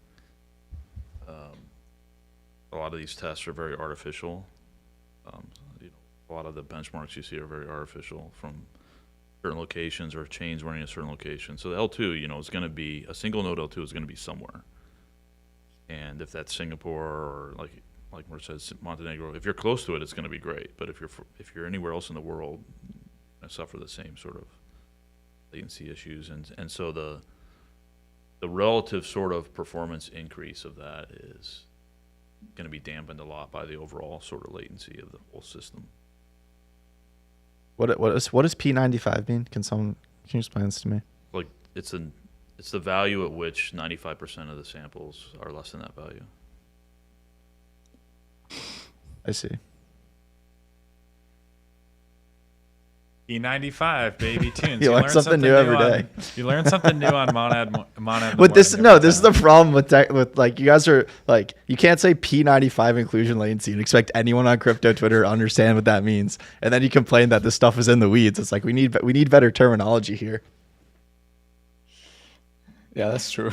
a lot of these tests are very artificial. A lot of the benchmarks you see are very artificial from certain locations or chains running a certain location. So the L2, is going to be a single node L2 is going to be somewhere. And if that's Singapore or like Mert says, Montenegro, if you're close to it, it's going to be great. But if you're anywhere else in the world, I suffer the same sort of latency issues, and so the relative sort of performance increase of that is going to be dampened a lot by the overall sort of latency of the whole system. What does P95 mean? Can you explain this to me? Like it's the value at which 95% of the samples are less than that value. I see. E95 baby tunes. You learn something new every day. You learn something new on Monad. But this is the problem with like you guys are like you can't say P95 inclusion latency and expect anyone on crypto Twitter to understand what that means, and then you complain that this stuff is in the weeds. It's like we need better terminology here. Yeah, that's true.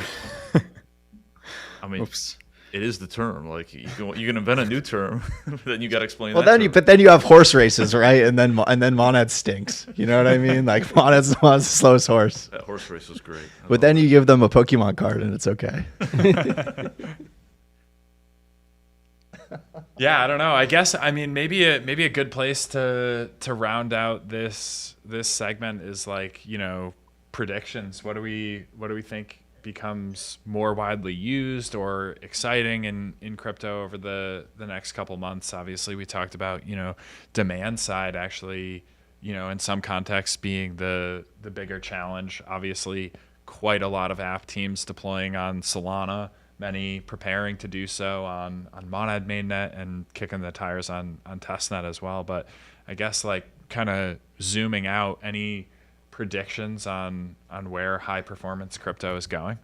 I mean, Oops. It is the term. Like you can invent a new term, but then you got to explain. Well, that then term. then you have horse races, right? And then Monad stinks. You know what I mean? Like Monad's the slowest horse. That horse race was great. I But love then it. you give them a Pokemon card and it's okay. Yeah, I don't know. I guess maybe a good place to round out this segment is like, predictions. What do we think becomes more widely used or exciting in crypto over the next couple months? Obviously, we talked about, demand side actually, in some contexts being the bigger challenge. Obviously, quite a lot of app teams deploying on Solana, many preparing to do so on Monad mainnet and kicking the tires on testnet as well. But I guess like kind of zooming out, any predictions on where high performance crypto is going?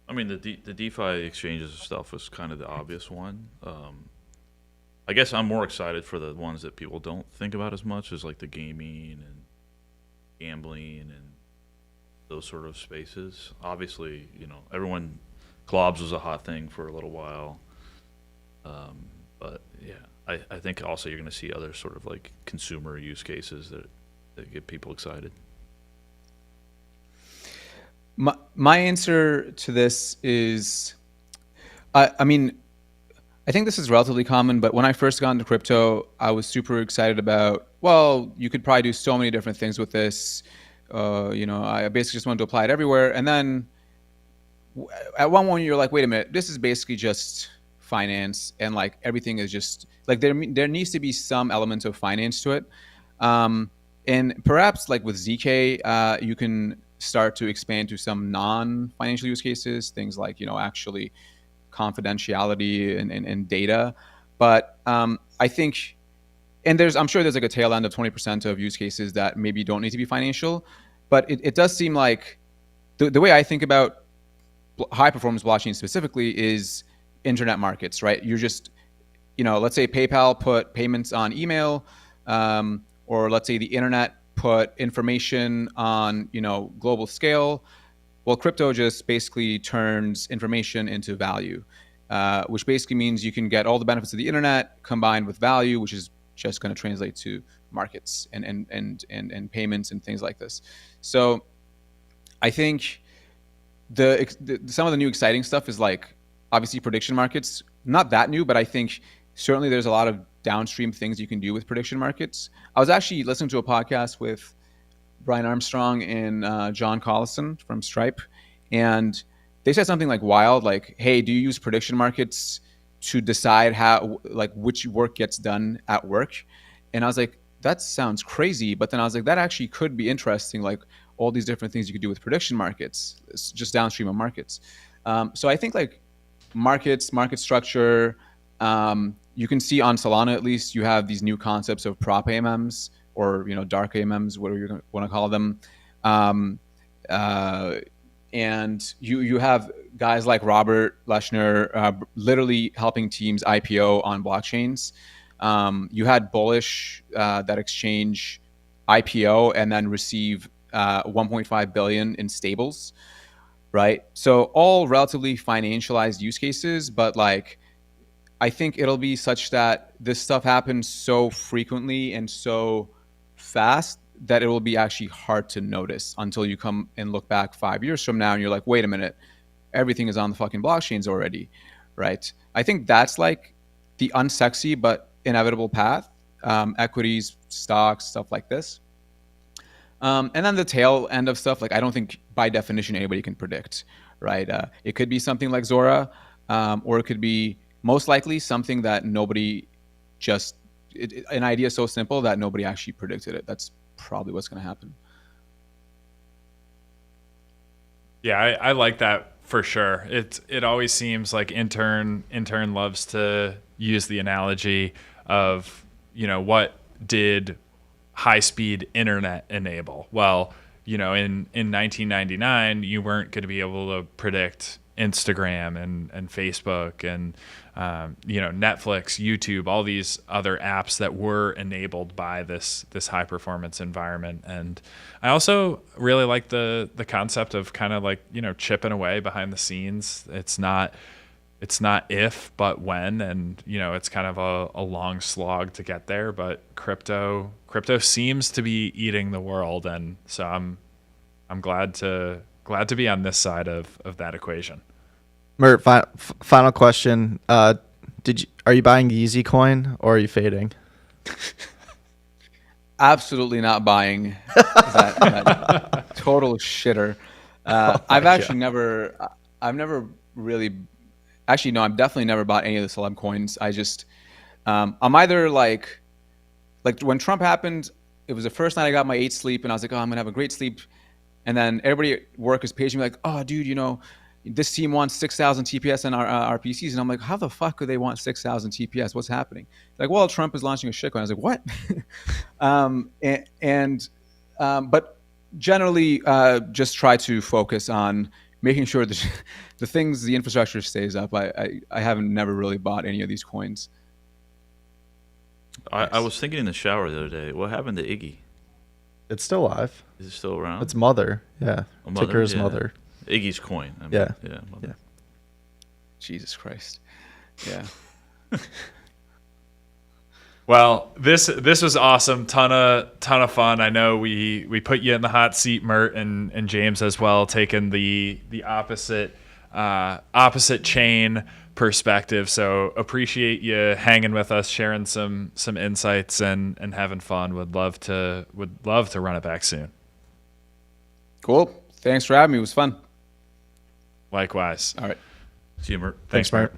I mean, the DeFi exchanges and stuff was kind of the obvious one. I guess I'm more excited for the ones that people don't think about as much, as like the gaming and gambling and those sort of spaces. Obviously, everyone, Globs was a hot thing for a little while. But yeah, I think also you're going to see other sort of like consumer use cases that get people excited. My answer to this is, I mean, I think this is relatively common, but when I first got into crypto, I was super excited about, well, you could probably do so many different things with this. I basically just wanted to apply it everywhere. And then at one point you're like, wait a minute, this is basically just finance, and like everything is just like there needs to be some element of finance to it. And perhaps like with ZK, you can start to expand to some non-financial use cases, things like, actually confidentiality and data. But I think, and I'm sure there's like a tail end of 20% of use cases that maybe don't need to be financial, but it does seem like the way I think about high performance blockchain specifically is internet markets, right? You're just, let's say PayPal put payments on email, or let's say the internet put information on, global scale. Well, crypto just basically turns information into value, which basically means you can get all the benefits of the internet combined with value, which is just going to translate to markets and payments and things like this. So I think some of the new exciting stuff is like obviously prediction markets, not that new, but I think certainly there's a lot of downstream things you can do with prediction markets. I was actually listening to a podcast with Brian Armstrong and John Collison from Stripe, and they said something like wild, like, hey, do you use prediction markets to decide how, like, which work gets done at work? And I was like, that sounds crazy. But then I was like, that actually could be interesting, like all these different things you could do with prediction markets. It's just downstream of markets. So I think like market structure, you can see on Solana, at least, you have these new concepts of prop AMMs, or dark AMMs, whatever you want to call them, and you have guys like Robert Leshner literally helping teams IPO on blockchains. You had Bullish that exchange IPO and then receive 1.5 billion in stables, right? So all relatively financialized use cases, but like I think it'll be such that this stuff happens so frequently and so fast that it will be actually hard to notice until you come and look back 5 years from now and you're like, wait a minute, everything is on the fucking blockchains already, right? I think that's like the unsexy but inevitable path. Equities, stocks, stuff like this. And then the tail end of stuff, like I don't think by definition anybody can predict, right? It could be something like Zora, or it could be most likely something that nobody just, an idea so simple that nobody actually predicted it. That's probably what's going to happen. Yeah, I like that for sure. It always seems like intern loves to use the analogy of, what did high speed internet enable? Well, in 1999, you weren't going to be able to predict Instagram and Facebook and Netflix, YouTube, all these other apps that were enabled by this high performance environment. And I also really like the concept of kind of like chipping away behind the scenes. It's not if but when, and it's kind of a long slog to get there, but crypto seems to be eating the world, and so I'm glad to be on this side of that equation. Mert, final question. Are you buying the Easy coin or are you fading? Absolutely not buying that total shitter. I've never really, actually, no, I've definitely never bought any of the celeb coins. I just, I'm either like when Trump happened, it was the first night I got my 8 sleep and I was like, oh, I'm gonna have a great sleep. And then everybody at work is paging me like, oh, dude, this team wants 6,000 TPS on our PCs. And I'm like, how the fuck could they want 6,000 TPS? What's happening? Like, well, Trump is launching a shitcoin. I was like, what? But generally, just try to focus on making sure that the infrastructure stays up. I haven't never really bought any of these coins. I was thinking in the shower the other day, what happened to Iggy? It's still alive. Is it still around? It's Mother. Yeah. Ticker is Mother. Iggy's coin. Yeah. Mother. Yeah. Jesus Christ. Yeah. Well, this was awesome. Ton of fun. I know we put you in the hot seat, Mert, and James as well, taking the opposite chain perspective. So appreciate you hanging with us, sharing some insights and having fun. Would love to run it back soon. Cool. Thanks for having me. It was fun. Likewise. All right. See you, Mert. Thanks, Mert.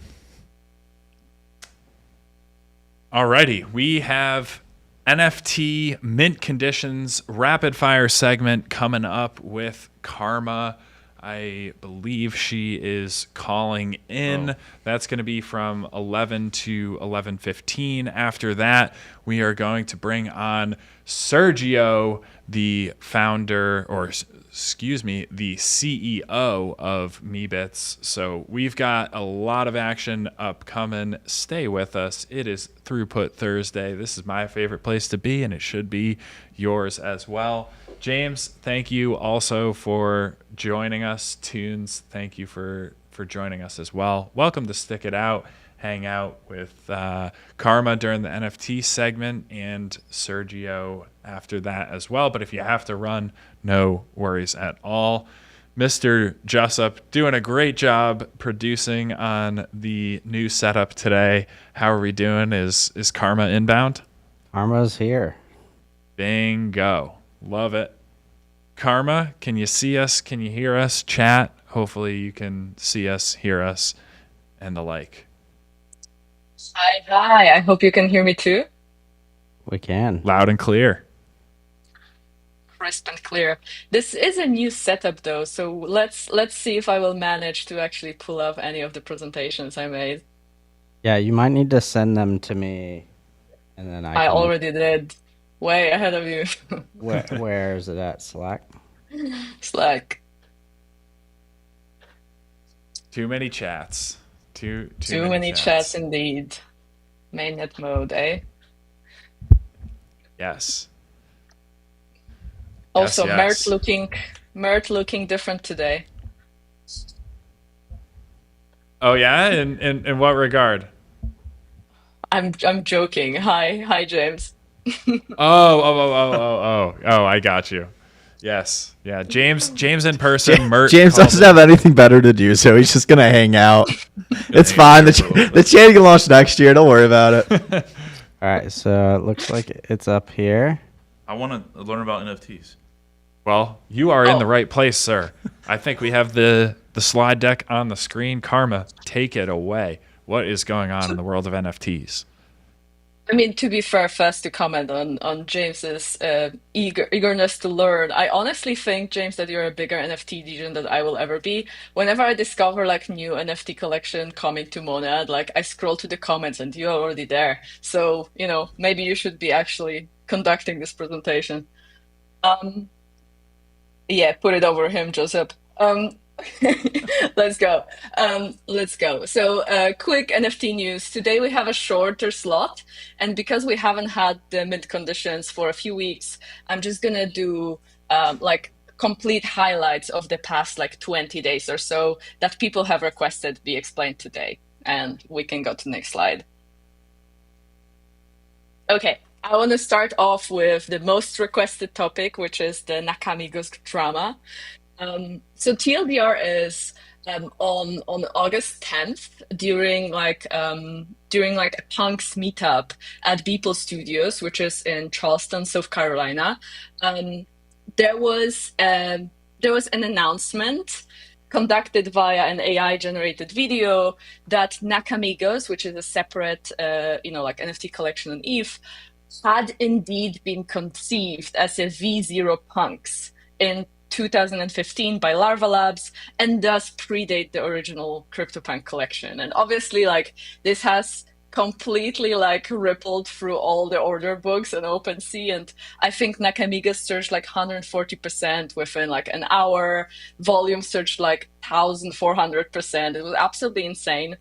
Alrighty, we have NFT mint conditions rapid fire segment coming up with Karma. I believe she is calling in. That's going to be from 11 to 11:15. After that, we are going to bring on Sergio, the founder, or the CEO of MeBits. So we've got a lot of action upcoming. Stay with us. It is Throughput Thursday. This is my favorite place to be, and it should be yours as well. James, thank you also for joining us. Tunes, thank you for joining us as well. Welcome to Stick It Out. Hang out with Karma during the NFT segment and Sergio after that as well. But if you have to run, no worries at all. Mr. Jessup doing a great job producing on the new setup today. How are we doing? Is Karma inbound? Karma's here. Bingo. Love it. Karma, can you see us? Can you hear us? Chat. Hopefully you can see us, hear us, and the like. Hi. I hope you can hear me too. We can. Loud and clear. Crisp and clear. This is a new setup though, so let's see if I will manage to actually pull off any of the presentations I made. Yeah, you might need to send them to me, and then I I can. already did. Way ahead of you. Where is it at? Slack? Slack. Too many chats. Too many chats indeed. Mainnet mode, eh? Yes. Also, yes. Mert looking different today. Oh yeah? In what regard? I'm joking. Hi James. Oh, I got you. Yes. Yeah. James in person. Mert James doesn't have anything better to do, so he's just gonna hang out. It's fine. The chain can launch next year. Don't worry about it. All right, so it looks like it's up here. I want to learn about NFTs. Well, you are in the right place, sir. I think we have the slide deck on the screen. Karma, take it away. What is going on in the world of NFTs? I mean, to be fair, first to comment on James's eagerness to learn. I honestly think, James, that you're a bigger NFT degen than I will ever be. Whenever I discover like new NFT collection coming to Monad, like I scroll to the comments and you're already there. So, maybe you should be actually conducting this presentation. Yeah, put it over him, Joseph. Let's go. Let's go. So, quick NFT news. Today we have a shorter slot, and because we haven't had the mint conditions for a few weeks, I'm just gonna do like complete highlights of the past like 20 days or so that people have requested be explained today. And we can go to the next slide. Okay, I want to start off with the most requested topic, which is the Nakamigos drama. So TLDR is on August 10th during like a punks meetup at Beeple Studios, which is in Charleston, South Carolina. Um, there was there was an announcement conducted via an AI generated video that Nakamigos, which is a separate like NFT collection on ETH, had indeed been conceived as a V0 punks in 2015 by Larva Labs and thus predate the original CryptoPunk collection. And obviously, like this has completely like rippled through all the order books and OpenSea. And I think Nakamiga surged like 140% within like an hour. Volume surged like 1,400%. It was absolutely insane,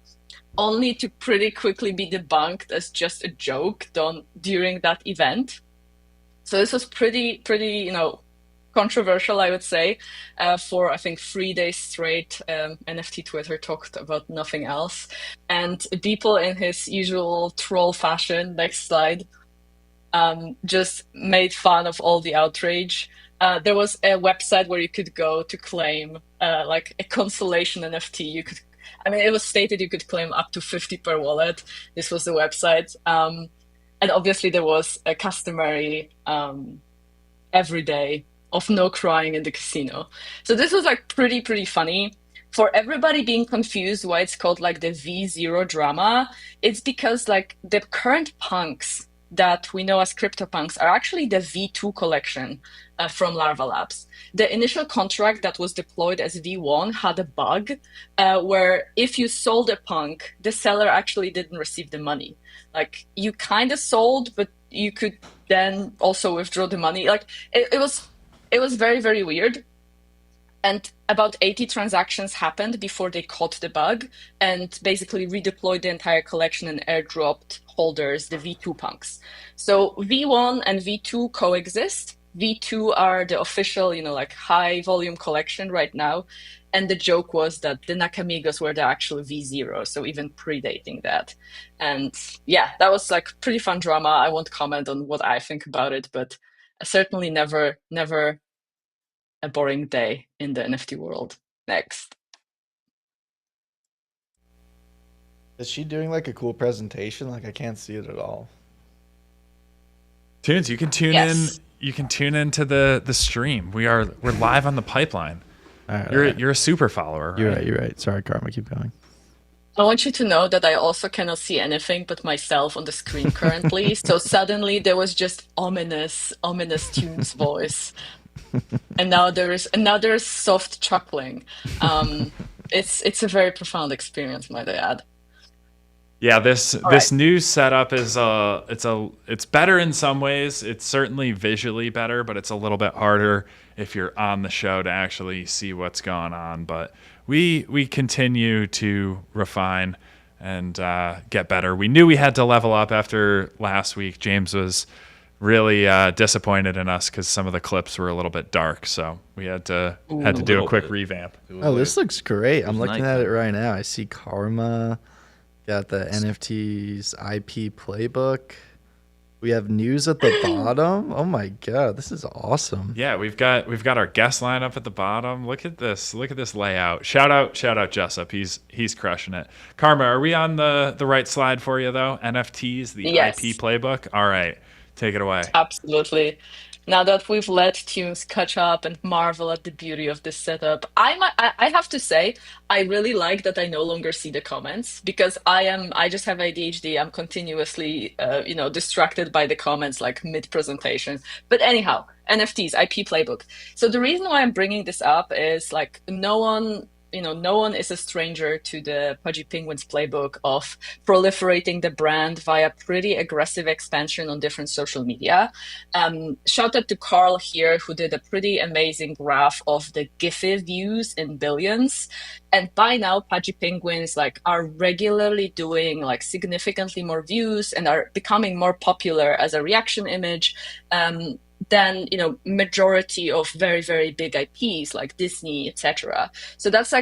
only to pretty quickly be debunked as just a joke done during that event. So this was pretty, controversial, I would say. For I think 3 days straight, NFT Twitter talked about nothing else, and people in his usual troll fashion. Next slide. Just made fun of all the outrage. There was a website where you could go to claim like a consolation NFT. I mean, it was stated you could claim up to 50 per wallet. This was the website. And obviously there was a customary every day of no crying in the casino. So this was like pretty funny. For everybody being confused why it's called like the V0 drama, it's because like the current punks that we know as CryptoPunks are actually the V2 collection from Larva Labs. The initial contract that was deployed as V1 had a bug where if you sold a punk, the seller actually didn't receive the money. Like you kind of sold, but you could then also withdraw the money. Like it was very weird. And about 80 transactions happened before they caught the bug and basically redeployed the entire collection and airdropped holders the V2 punks. So V1 and V2 coexist. V2 are the official, like high volume collection right now. And the joke was that the Nakamigos were the actual V0, so even predating that. And yeah, that was like pretty fun drama. I won't comment on what I think about it, but certainly never a boring day in the NFT world. Next. Is she doing like a cool presentation? Like I can't see it at all. Tunes, you can tune Yes. in. You can tune into the stream. We're live on the pipeline. All right, You're a super follower, right? You're right. Sorry, Karma. Keep going. I want you to know that I also cannot see anything but myself on the screen currently. So suddenly there was just ominous Tunes voice. And now there is soft chuckling. It's a very profound experience, might I add. Yeah, this All this right. new setup is it's better in some ways. It's certainly visually better, but it's a little bit harder if you're on the show to actually see what's going on. But we continue to refine and get better. We knew we had to level up after last week. James was really disappointed in us because some of the clips were a little bit dark, so we had to do a little quick bit. revamp. It was Oh, like- this looks great. I'm was looking at it nighttime. right now. I see Karma. Got the NFTs IP playbook. We have news at the bottom. Oh my god, this is awesome. Yeah, we've got our guest lineup at the bottom. Look at this. Look at this layout. Shout out Jessup. He's crushing it. Karma, are we on the right slide for you though? NFTs, the Yes. IP playbook. All right, take it away. Absolutely. Now that we've let Tunes catch up and marvel at the beauty of this setup, I have to say, I really like that I no longer see the comments because I just have ADHD. I'm continuously, distracted by the comments like mid presentation. But anyhow, NFTs, IP playbook. So the reason why I'm bringing this up is like no one no one is a stranger to the Pudgy Penguins playbook of proliferating the brand via pretty aggressive expansion on different social media. Shout out to Carl here, who did a pretty amazing graph of the Giphy views in billions. And by now, Pudgy Penguins are regularly doing significantly more views and are becoming more popular as a reaction image. Than majority of very, very big IPs like Disney, etc. So that's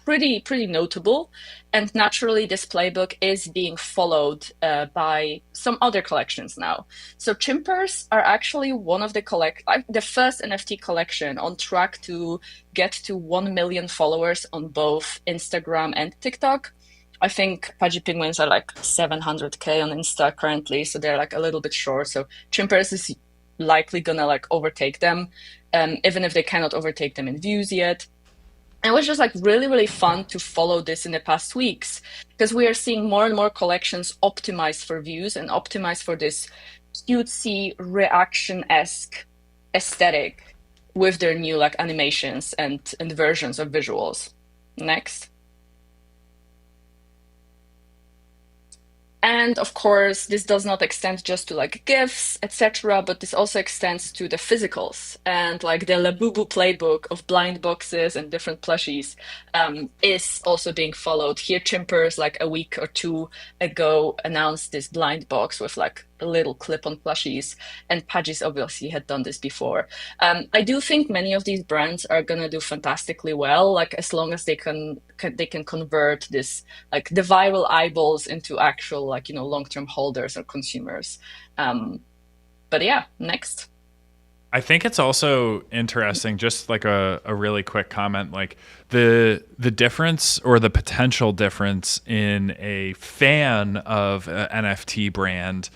pretty notable. And naturally, this playbook is being followed by some other collections now. So Chimpers are actually one of the first NFT collection on track to get to 1 million followers on both Instagram and TikTok. I think Pudgy Penguins are 700K on Insta currently, so they're a little bit short. So Chimpers is likely gonna overtake them, even if they cannot overtake them in views yet. And it was just really, really fun to follow this in the past weeks, because we are seeing more and more collections optimized for views and optimized for this cutesy reaction-esque aesthetic with their new animations and versions of visuals. Next. And of course, this does not extend just to GIFs, etc., but this also extends to the physicals. And the Labubu playbook of blind boxes and different plushies is also being followed. Here, Chimpers, a week or two ago, announced this blind box with a little clip-on plushies, and Pudgy's obviously had done this before. I do think many of these brands are gonna do fantastically well, as long as they can convert this the viral eyeballs into actual long-term holders or consumers. But yeah, next. I think it's also interesting, just a really quick comment, the difference or the potential difference in a fan of an NFT brand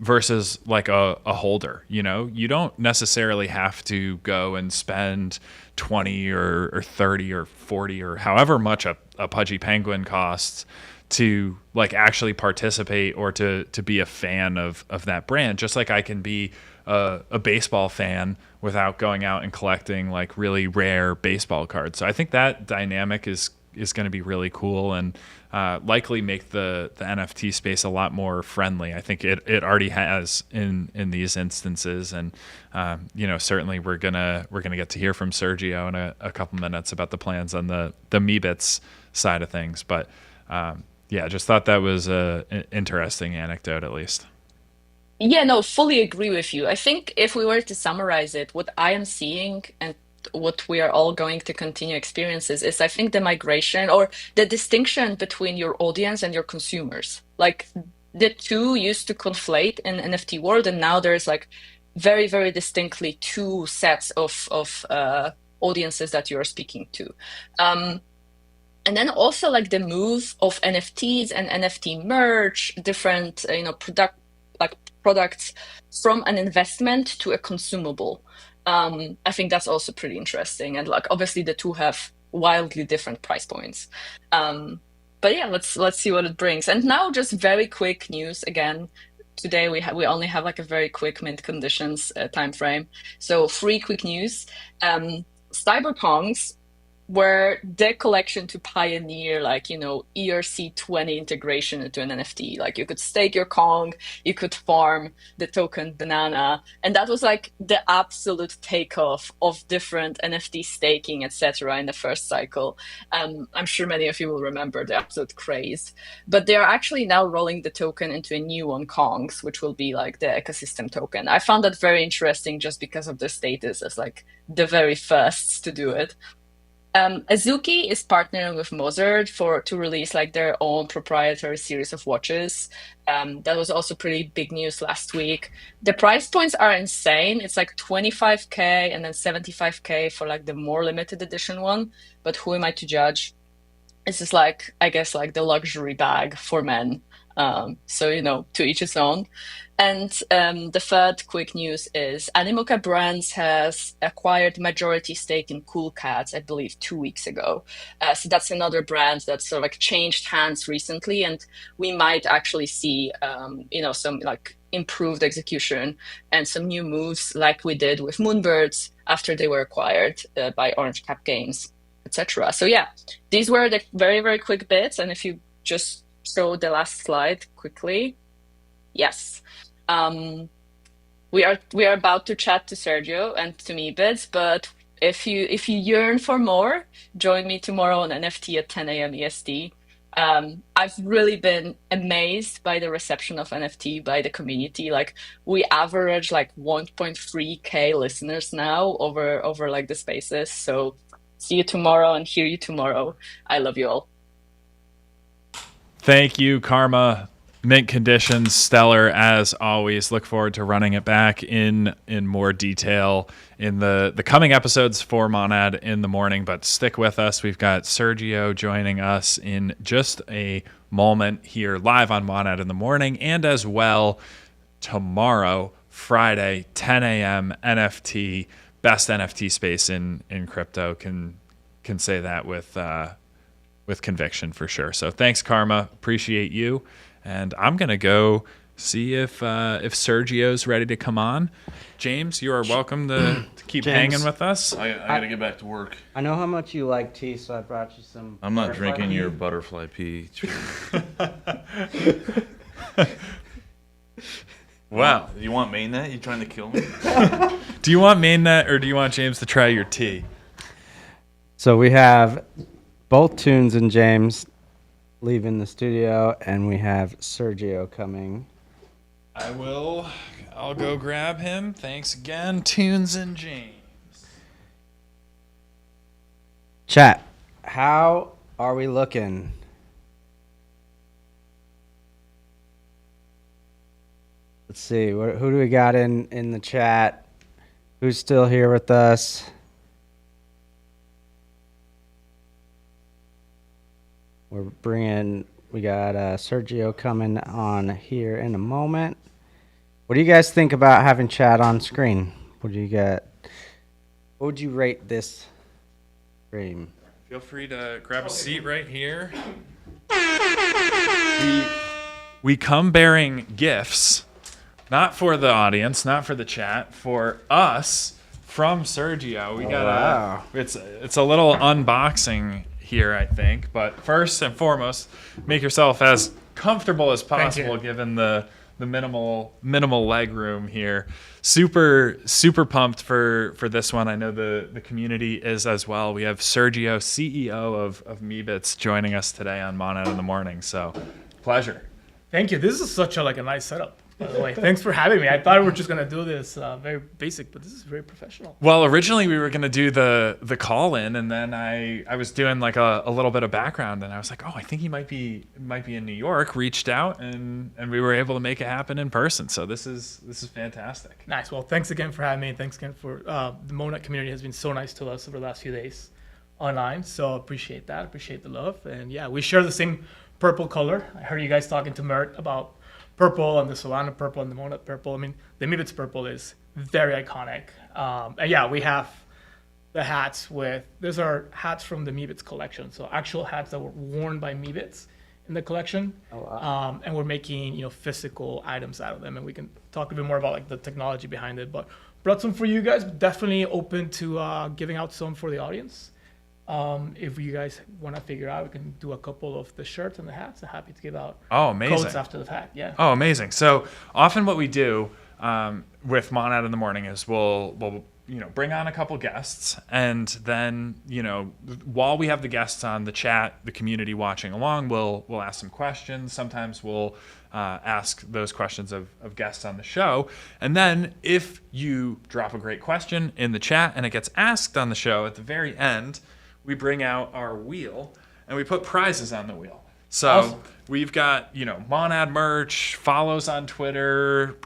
versus a holder. You don't necessarily have to go and spend 20 or 30 or 40 or however much a Pudgy Penguin costs to actually participate or to be a fan of that brand. Just like I can be a baseball fan without going out and collecting really rare baseball cards. So I think that dynamic is going to be really cool and likely make the NFT space a lot more friendly. I think it already has in these instances, and certainly we're gonna get to hear from Sergio in a couple minutes about the plans on the Meebits side of things. But yeah, just thought that was an interesting anecdote, at least. Yeah, no, fully agree with you. I think if we were to summarize it, what I am seeing and what we are all going to continue experiences is I think the migration or the distinction between your audience and your consumers. The two used to conflate in NFT world, and now there's very, very distinctly two sets of audiences that you are speaking to. And then also the move of NFTs and NFT merch, different products from an investment to a consumable. I think that's also pretty interesting, and obviously the two have wildly different price points. But yeah, let's see what it brings. And now just very quick news again. Today we only have a very quick mint conditions time frame. So 3 quick news. Cyberpunks were the collection to pioneer ERC20 integration into an NFT. You could stake your Kong, you could farm the token banana, and that was the absolute takeoff of different NFT staking, etc. in the first cycle. I'm sure many of you will remember the absolute craze. But they are actually now rolling the token into a new one, Kongs, which will be the ecosystem token. I found that very interesting just because of the status as the very firsts to do it. Azuki is partnering with Mozart to release their own proprietary series of watches. That was also pretty big news last week. The price points are insane. It's 25K and then 75K for the more limited edition one. But who am I to judge? This is I guess the luxury bag for men. So to each his own. And the third quick news is Animoca Brands has acquired majority stake in Cool Cats, I believe, 2 weeks ago. So that's another brand that's sort of changed hands recently, and we might actually see some improved execution and some new moves like we did with Moonbirds after they were acquired by Orange Cap Games. etc. So yeah, these were the very, very quick bits. And if you just show the last slide quickly, yes. We are about to chat to Sergio and to me bits, but if you yearn for more, join me tomorrow on NFT at 10 a.m. EST. I've really been amazed by the reception of NFT by the community. Like we average like 1.3K listeners now over like the spaces. So see you tomorrow and hear you tomorrow. I love you all. Thank you, Karma. Mint conditions, stellar as always. Look forward to running it back in more detail in the coming episodes for Monad in the morning. But stick with us. We've got Sergio joining us in just a moment here live on Monad in the morning, and as well tomorrow, Friday, 10 a.m. NFT, best NFT space in crypto. Can say that with conviction for sure. So thanks, Karma. Appreciate you. And I'm going to go see if Sergio's ready to come on. James, you are welcome to keep James. hanging with us. I got to get back to work. I know how much you like tea, so I brought you some. I'm not butterfly drinking tea. your butterfly pea. Wow. You want mainnet? You trying to kill me? Do you want mainnet or do you want James to try your tea? So we have both Tunes and James leaving the studio, and we have Sergio coming. I'll go grab him. Thanks again, Tunes and James. Chat, how are we looking? Let's see, who do we got in the chat? Who's still here with us? We got Sergio coming on here in a moment. What do you guys think about having chat on screen? What would you rate this stream? Feel free to grab a seat right here. We come bearing gifts, not for the audience, not for the chat, for us from Sergio. We got wow. It's a little unboxing here, I think. But first and foremost, make yourself as comfortable as possible given the minimal leg room here. Super pumped for this one. I know the community is as well. We have Sergio, CEO of Meebits, joining us today on Monad in the morning. So pleasure. Thank you. This is such a nice setup, by the way. Thanks for having me. I thought we were just gonna do this very basic, but this is very professional. Well, originally we were gonna do the call in, and then I was doing like a little bit of background, and I was like, oh, I think he might be in New York. Reached out, and we were able to make it happen in person. So this is fantastic. Nice. Well, thanks again for having me. Thanks again for the Monad community has been so nice to us over the last few days online. So appreciate that. Appreciate the love. And yeah, we share the same purple color. I heard you guys talking to Mert about purple and the Solana purple and the Monad purple. I mean, the Meebits purple is very iconic. And yeah, we have the hats these are hats from the Meebits collection. So actual hats that were worn by Meebits in the collection. Oh, wow. And we're making, physical items out of them. And we can talk a bit more about like the technology behind it, but brought some for you guys. Definitely open to giving out some for the audience. If you guys want to figure out, we can do a couple of the shirts and the hats. I'm happy to give out codes after the fact. Yeah. Oh, amazing. So often what we do with Monad in the morning is we'll bring on a couple guests, and then while we have the guests on, the chat, the community watching along, we'll ask some questions. Sometimes we'll ask those questions of guests on the show, and then if you drop a great question in the chat and it gets asked on the show, at the very end we bring out our wheel and we put prizes on the wheel. So awesome. We've got, Monad merch, follows on Twitter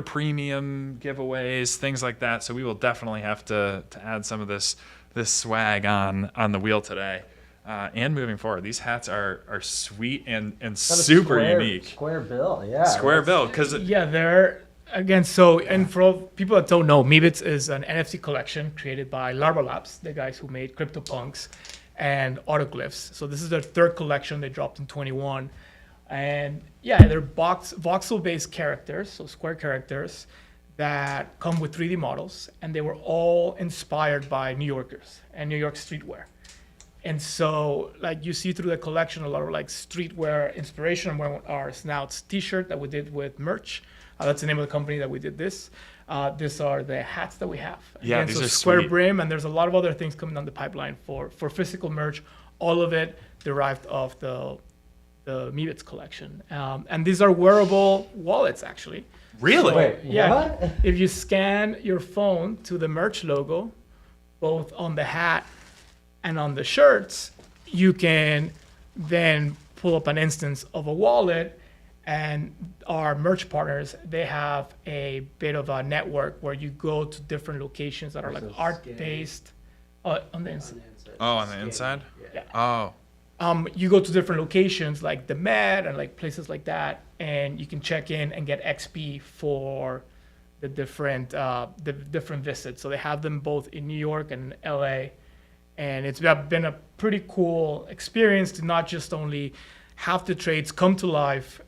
premium giveaways, things like that. So we will definitely have to add some of this swag on the wheel today. And moving forward, these hats are sweet and super unique. Square bill, yeah. Square bill, because Yeah, they're again. So, and for all people that don't know, Meebits is an NFT collection created by Larva Labs, the guys who made CryptoPunks and Autoglyphs. So this is their third collection. They dropped in 21, and yeah, they're voxel-based characters, so square characters that come with 3D models, and they were all inspired by New Yorkers and New York streetwear. And so, like, you see through the collection a lot of like streetwear inspiration. I'm wearing our Snouts t-shirt that we did with merch. That's the name of the company that we did this. These are the hats that we have. Yeah, Again, these so are square sweet. brim, and there's a lot of other things coming down the pipeline for physical merch. All of it derived off the Meebits collection. And these are wearable wallets, actually. Really? Wait, Yeah. what? If you scan your phone to the merch logo, both on the hat and on the shirts, you can then pull up an instance of a wallet. And our merch partners, they have a bit of a network where you go to different locations that are like art-based on the inside. Oh, on the inside? Yeah. Oh. You go to different locations like the Met and like places like that, and you can check in and get XP for the different visits. So they have them both in New York and LA, and it's been a pretty cool experience to not just only have the trades come to life,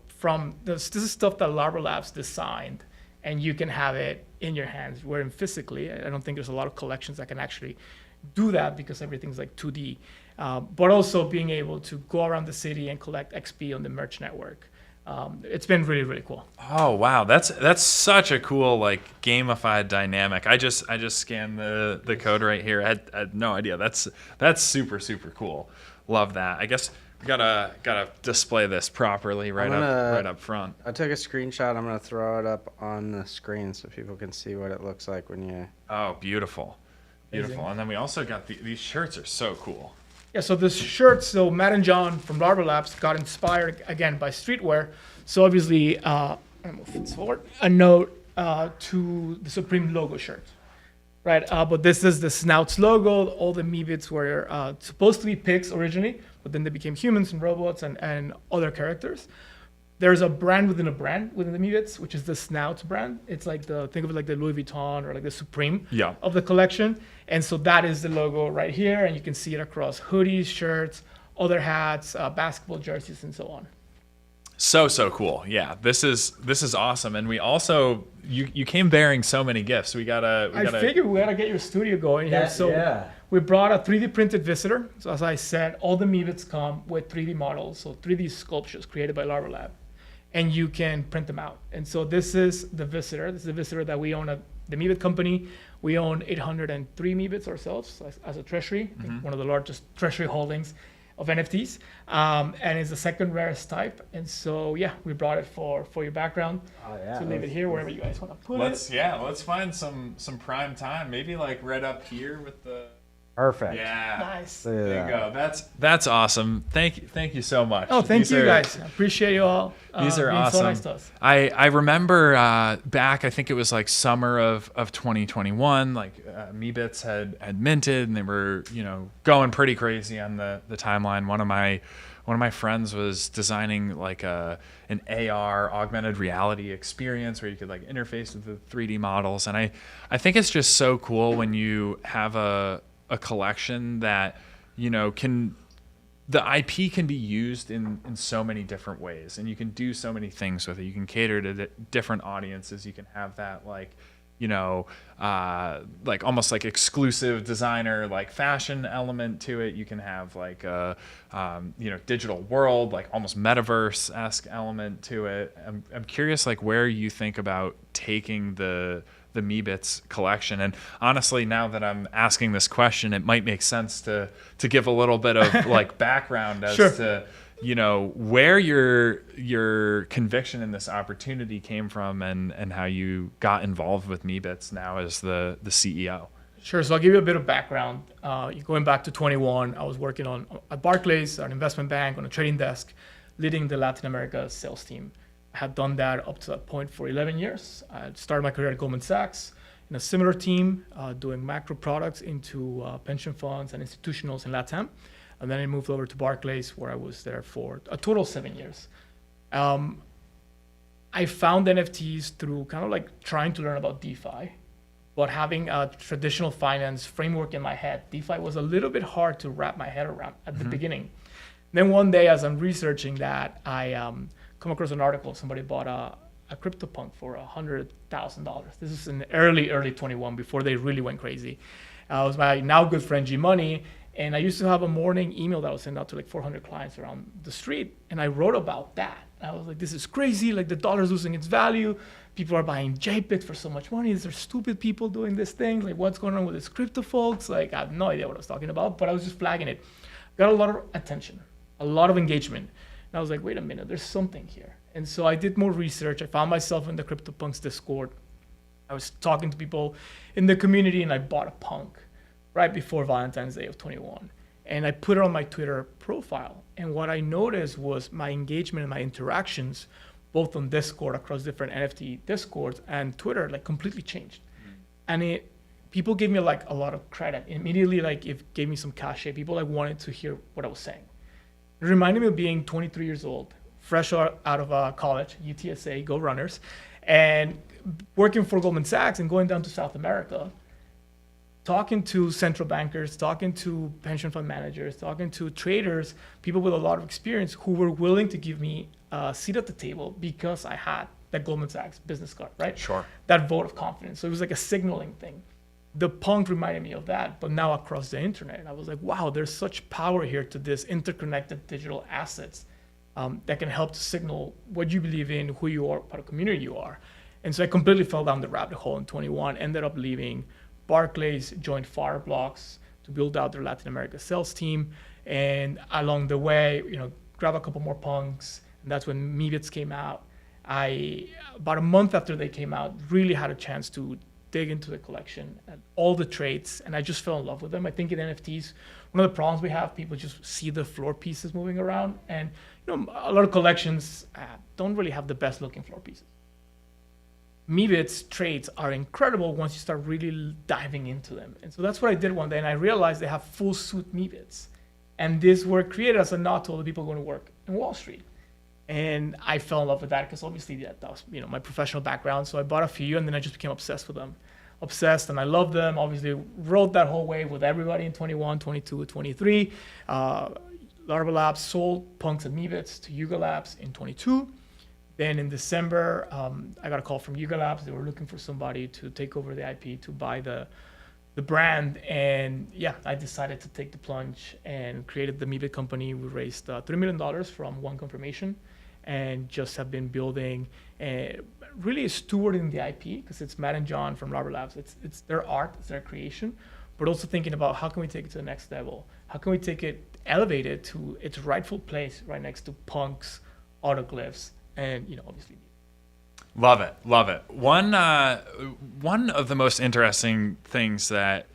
from this is stuff that Larva Labs designed, and you can have it in your hands, wearing physically. I don't think there's a lot of collections that can actually do that because everything's like 2D. But also being able to go around the city and collect XP on the merch network. It's been really, really cool. Oh wow, that's such a cool like gamified dynamic. I just scanned the code right here. I had no idea. That's super cool. Love that. I guess we gotta display this properly right up front. I took a screenshot. I'm gonna throw it up on the screen so people can see what it looks like when you. Oh, beautiful. And then we also got these shirts are so cool. Yeah, so this shirt, so Matt and John from Larva Labs got inspired again by streetwear. So obviously, I'm gonna move this forward. A note to the Supreme logo shirt, right? But this is the Snouts logo. All the Meebits were supposed to be pigs originally, but then they became humans and robots and other characters. There's a brand within the Meebits, which is the Snouts brand. It's like think of it like the Louis Vuitton or like the Supreme of the collection. And so that is the logo right here, and you can see it across hoodies, shirts, other hats, basketball jerseys, and so on. So cool. Yeah, this is awesome. And we also you came bearing so many gifts. I figured we gotta get your studio going here. We brought a 3D printed visitor. So as I said, all the Meebits come with 3D models, so 3D sculptures created by Larva Lab, and you can print them out. And so this is the visitor. This is the visitor that we own at the Meebit company. We own 803 Meebits ourselves as a treasury, I think one of the largest treasury holdings of NFTs, and it's the second rarest type. And so we brought it for your background. So leave it here wherever you guys want to put it. Let's find some prime time. Maybe like right up here with the. Perfect. Yeah. Nice. There you go. That's awesome. Thank you so much. Oh, thank you guys. I appreciate you all. These are being awesome. So nice to us. I remember back, I think it was like summer of 2021, like Meebits had minted and they were, going pretty crazy on the timeline. One of my friends was designing like an AR augmented reality experience where you could like interface with the 3D models. And I think it's just so cool when you have a collection that, the IP can be used in so many different ways, and you can do so many things with it. You can cater to different audiences. You can have that like almost like exclusive designer, like fashion element to it. You can have like a, digital world, like almost metaverse-esque element to it. I'm curious, like where you think about taking the Meebits collection. And honestly, now that I'm asking this question, it might make sense to give a little bit of like background as to where your conviction in this opportunity came from and how you got involved with Meebits now as the CEO. Sure. So I'll give you a bit of background. Going back to 21, I was working at Barclays, an investment bank, on a trading desk, leading the Latin America sales team. I had done that up to that point for 11 years. I started my career at Goldman Sachs in a similar team, doing macro products into pension funds and institutionals in LATAM. And then I moved over to Barclays, where I was there for a total of 7 years. I found NFTs through kind of like trying to learn about DeFi, but having a traditional finance framework in my head. DeFi was a little bit hard to wrap my head around at the beginning. Then one day, as I'm researching that, I come across an article. Somebody bought a CryptoPunk for $100,000. This is in early 21, before they really went crazy. It was my now good friend G Money, And I used to have a morning email that I would send out to like 400 clients around the street. And I wrote about that. I was like, this is crazy. Like the dollar's losing its value. People are buying JPEGs for so much money. These are stupid people doing this thing. Like what's going on with this crypto folks? Like I have no idea what I was talking about, but I was just flagging it. Got a lot of attention, a lot of engagement. And I was like, wait a minute, there's something here. And so I did more research. I found myself in the CryptoPunks Discord. I was talking to people in the community and I bought a punk right before Valentine's Day of 21. And I put it on my Twitter profile. And what I noticed was my engagement and my interactions, both on Discord, across different NFT Discords and Twitter, like completely changed. And people gave me like a lot of credit. Immediately, like it gave me some cachet. People like wanted to hear what I was saying. It reminded me of being 23 years old, fresh out of college, UTSA, go Runners, and working for Goldman Sachs and going down to South America, talking to central bankers, talking to pension fund managers, talking to traders, people with a lot of experience who were willing to give me a seat at the table because I had that Goldman Sachs business card, right? Sure. That vote of confidence. So it was like a signaling thing. The punk reminded me of that, but now across the internet. And I was like, wow, there's such power here to this interconnected digital assets that can help to signal what you believe in, who you are, what community you are. And so I completely fell down the rabbit hole in 21, ended up leaving Barclays, joined Fireblocks to build out their Latin America sales team. And along the way, grab a couple more punks. And that's when Meebits came out. About a month after they came out, really had a chance to dig into the collection and all the traits, and I just fell in love with them. I think in NFTs, one of the problems we have, people just see the floor pieces moving around, and a lot of collections don't really have the best looking floor pieces. Meebits traits are incredible once you start really diving into them, and so that's what I did one day, and I realized they have full suit Meebits, and these were created as a nod to all the people going to work in Wall Street. And I fell in love with that because obviously that was my professional background. So I bought a few and then I just became obsessed with them. Obsessed, and I loved them. Obviously rode that whole wave with everybody in 21, 22, 23. Larva Labs sold punks and Meebits to Yuga Labs in 22. Then in December, I got a call from Yuga Labs. They were looking for somebody to take over the IP, to buy the brand. And yeah, I decided to take the plunge and created the Meebit company. We raised $3 million from One Confirmation, and just have been building, really stewarding the IP, because it's Matt and John from Larva Labs. It's their art, it's their creation, but also thinking about how can we take it to the next level? How can we take it, elevate it to its rightful place right next to punks, autoglyphs, and obviously. Love it. One of the most interesting things that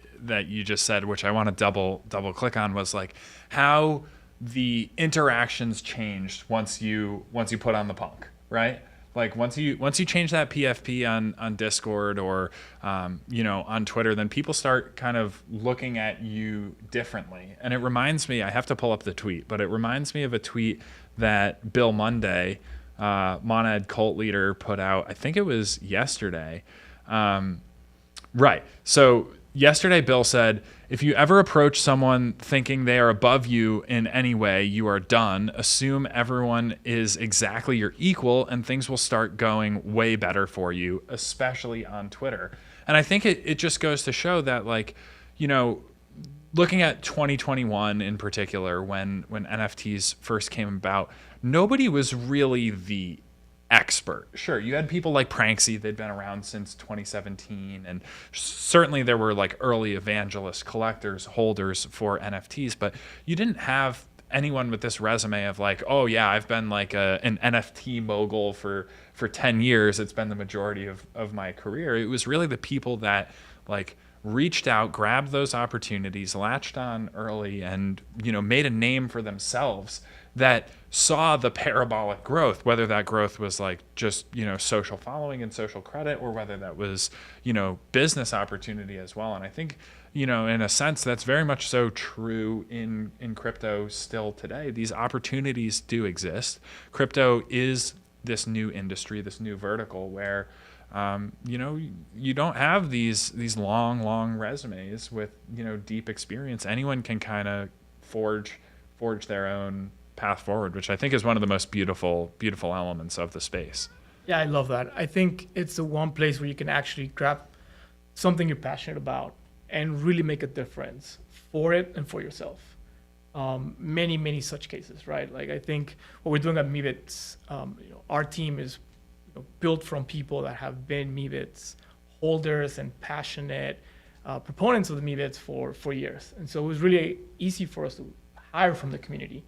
you just said, which I want to double click on, was like how the interactions changed once you put on the punk, right? Like once you change that PFP on Discord or on Twitter, then people start kind of looking at you differently. And it reminds me, I have to pull up the tweet, but it reminds me of a tweet that Bill Monday, Monad cult leader, put out. I think it was yesterday. Right. So yesterday, Bill said, if you ever approach someone thinking they are above you in any way, you are done. Assume everyone is exactly your equal and things will start going way better for you, especially on Twitter. And I think it just goes to show that, looking at 2021 in particular, when NFTs first came about, nobody was really the expert. Sure, you had people like Pranksy, they'd been around since 2017, and certainly there were like early evangelist collectors, holders for NFTs, but you didn't have anyone with this resume of like, oh yeah, I've been like an NFT mogul for 10 years. It's been the majority of my career. It was really the people that like reached out, grabbed those opportunities, latched on early, and made a name for themselves, that saw the parabolic growth, whether that growth was like just social following and social credit, or whether that was business opportunity as well. And I think in a sense that's very much so true in crypto still today. These opportunities do exist. Crypto is this new industry, this new vertical where you don't have these long resumes with deep experience. Anyone can kind of forge their own path forward, which I think is one of the most beautiful elements of the space. Yeah, I love that. I think it's the one place where you can actually grab something you're passionate about and really make a difference for it and for yourself. Many such cases, right? Like I think what we're doing at MeBits, our team is built from people that have been MeBits holders and passionate proponents of the MeBits for years. And so it was really easy for us to hire from the community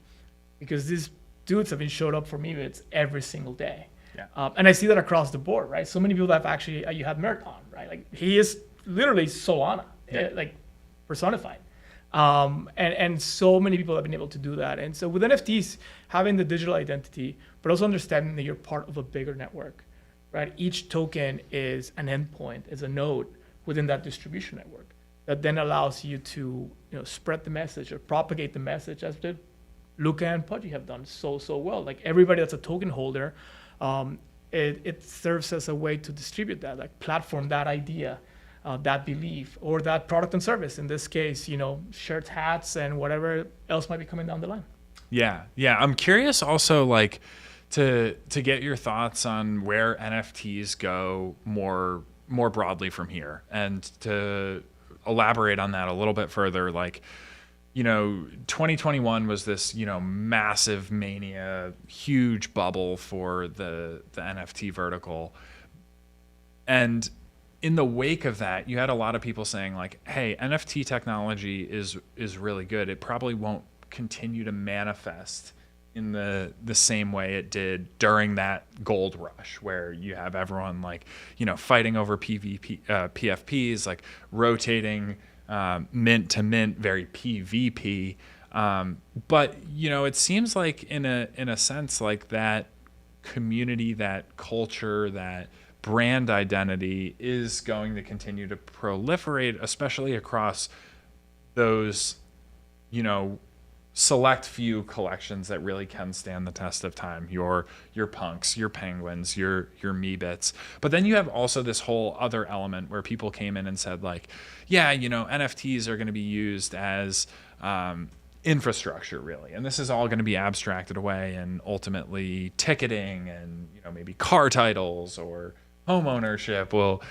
because these dudes have been showed up for MeBits every single day. Yeah. And I see that across the board, right? So many people that have actually, you had Mert on, right? Like he is literally Solana, like personified. And so many people have been able to do that. And so with NFTs, having the digital identity, but also understanding that you're part of a bigger network, right? Each token is an endpoint, is a node within that distribution network that then allows you to spread the message or propagate the message as did Luca and Pudgy have done so well. Like everybody that's a token holder, it serves as a way to distribute that, like platform that idea, that belief, or that product and service. In this case, shirts, hats, and whatever else might be coming down the line. Yeah. I'm curious also, like, to get your thoughts on where NFTs go more broadly from here, and to elaborate on that a little bit further. Like, 2021 was this, massive mania, huge bubble for the NFT vertical. And in the wake of that, you had a lot of people saying like, hey, NFT technology is really good. It probably won't continue to manifest in the same way it did during that gold rush, where you have everyone like, fighting over PFPs, like rotating mint to mint, very PvP. But it seems like in a sense, like that community, that culture, that brand identity is going to continue to proliferate, especially across those, select few collections that really can stand the test of time. Your punks, your penguins, your MeBits. But then you have also this whole other element where people came in and said like, yeah, NFTs are going to be used as infrastructure really, and this is all going to be abstracted away, and ultimately ticketing and maybe car titles or home ownership will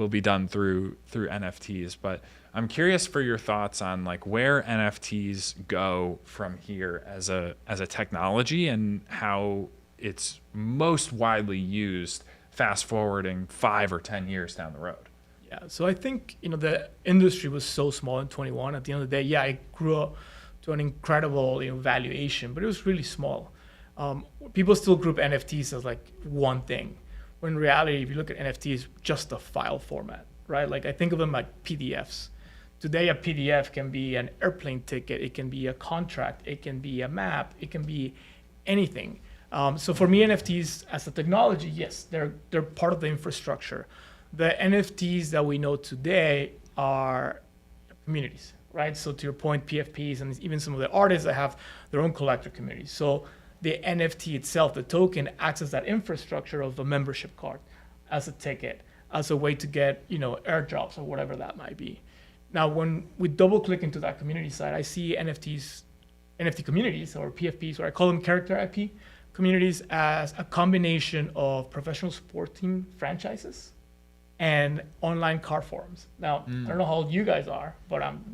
be done through NFTs. But I'm curious for your thoughts on like where NFTs go from here as a technology, and how it's most widely used fast forwarding 5 or 10 years down the road. Yeah, so I think the industry was so small in 21. At the end of the day, yeah, it grew up to an incredible valuation, but it was really small. People still group NFTs as like one thing, when in reality, if you look at NFTs, just a file format, right? Like I think of them like PDFs. Today, a PDF can be an airplane ticket, it can be a contract, it can be a map, it can be anything. So for me, NFTs as a technology, yes, they're part of the infrastructure. The NFTs that we know today are communities, right? So to your point, PFPs and even some of the artists that have their own collector communities. So the NFT itself, the token, acts as that infrastructure of a membership card, as a ticket, as a way to get airdrops or whatever that might be. Now, when we double click into that community side, I see NFT communities or PFPs, or I call them character IP communities, as a combination of professional sport team franchises and online car forums. Now, I don't know how old you guys are, but I'm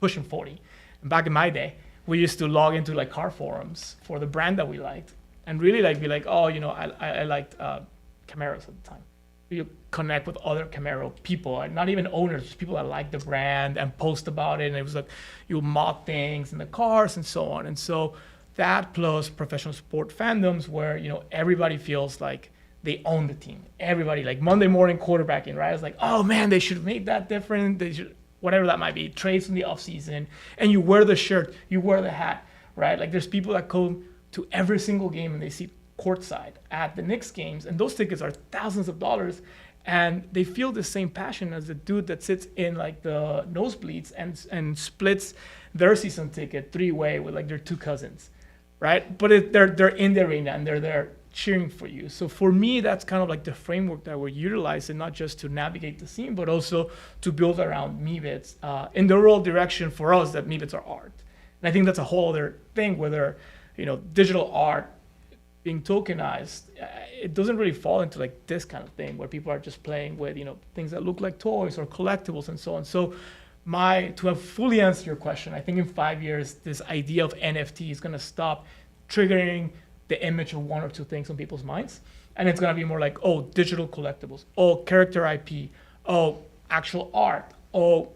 pushing 40. And back in my day, we used to log into like car forums for the brand that we liked, and really like be like, oh, I liked Camaros at the time. You connect with other Camaro people, not even owners, just people that like the brand and post about it. And it was like you mod things in the cars and so on. And so that plus professional sport fandoms where everybody feels like they own the team. Everybody, like Monday morning quarterbacking, right? It's like, oh man, they should have made that different. They should, whatever that might be, trades in the off season, and you wear the shirt, you wear the hat, right? Like there's people that come to every single game and they see courtside at the Knicks games, and those tickets are thousands of dollars, and they feel the same passion as the dude that sits in like the nosebleeds and splits their season ticket 3-way with like their 2 cousins, right? But they're in the arena and they're there cheering for you. So for me, that's kind of like the framework that we're utilizing, not just to navigate the scene, but also to build around MeBits in the overall direction for us that MeBits are art. And I think that's a whole other thing, whether digital art being tokenized, it doesn't really fall into like this kind of thing where people are just playing with things that look like toys or collectibles and so on. So to have fully answered your question, I think in 5 years, this idea of NFT is going to stop triggering the image of one or two things on people's minds. And it's going to be more like, oh, digital collectibles, oh, character IP, oh, actual art, oh,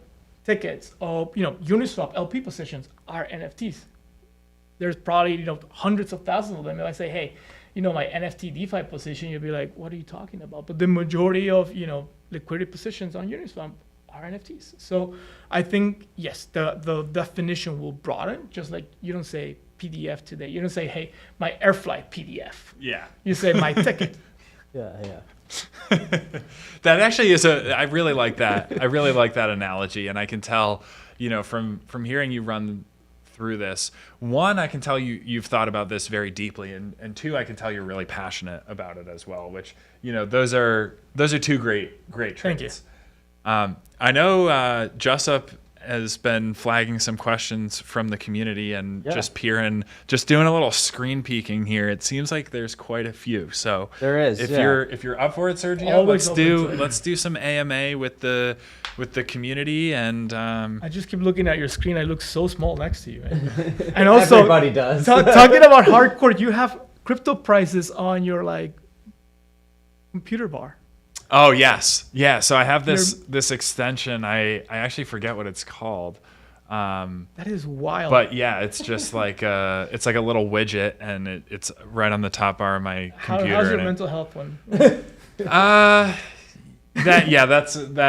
tickets, oh, Uniswap LP positions are NFTs. There's probably, hundreds of thousands of them. If I say, hey, my NFT DeFi position, you'll be like, what are you talking about? But the majority of, liquidity positions on Uniswap are NFTs. So I think, yes, the definition will broaden, just like you don't say PDF today. You don't say, hey, my Airflight PDF. Yeah. You say my ticket. Yeah. That actually is I really like that. I really like that analogy. And I can tell, from hearing you run through this, one, I can tell you've thought about this very deeply. And two, I can tell you're really passionate about it as well, which, those are two great traits. Thank you. I know Jessup has been flagging some questions from the community and just doing a little screen peeking here. It seems like there's quite a few. So There is, if yeah. you're up for it, Sergio, Always open to it. let's do some AMA with the community and I just keep looking at your screen. I look so small next to you. And also, Everybody does. Talking about hardcore, you have crypto prices on your computer bar. Oh yes, yeah. So I have this extension. I actually forget what it's called. That is wild. But yeah, it's just like it's like a little widget, and it's right on the top bar of my computer. How's your mental health one? That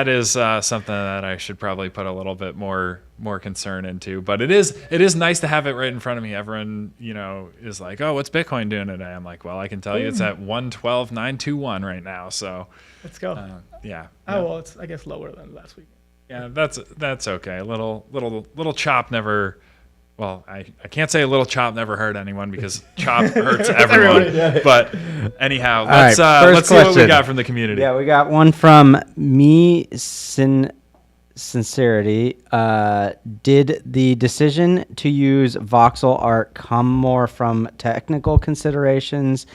is something that I should probably put a little bit more concern into. But it is nice to have it right in front of me. Everyone is like, oh, what's Bitcoin doing today? I'm like, well, I can tell you it's at 112,921 right now. So let's go. Yeah. Well, it's I guess lower than last week. Yeah, that's okay. A little chop never. Well, I can't say a little chop never hurt anyone because chop hurts everyone. But anyhow, let's see what we got from the community. Yeah, we got one from Sincerity. Did the decision to use voxel art come more from technical considerations,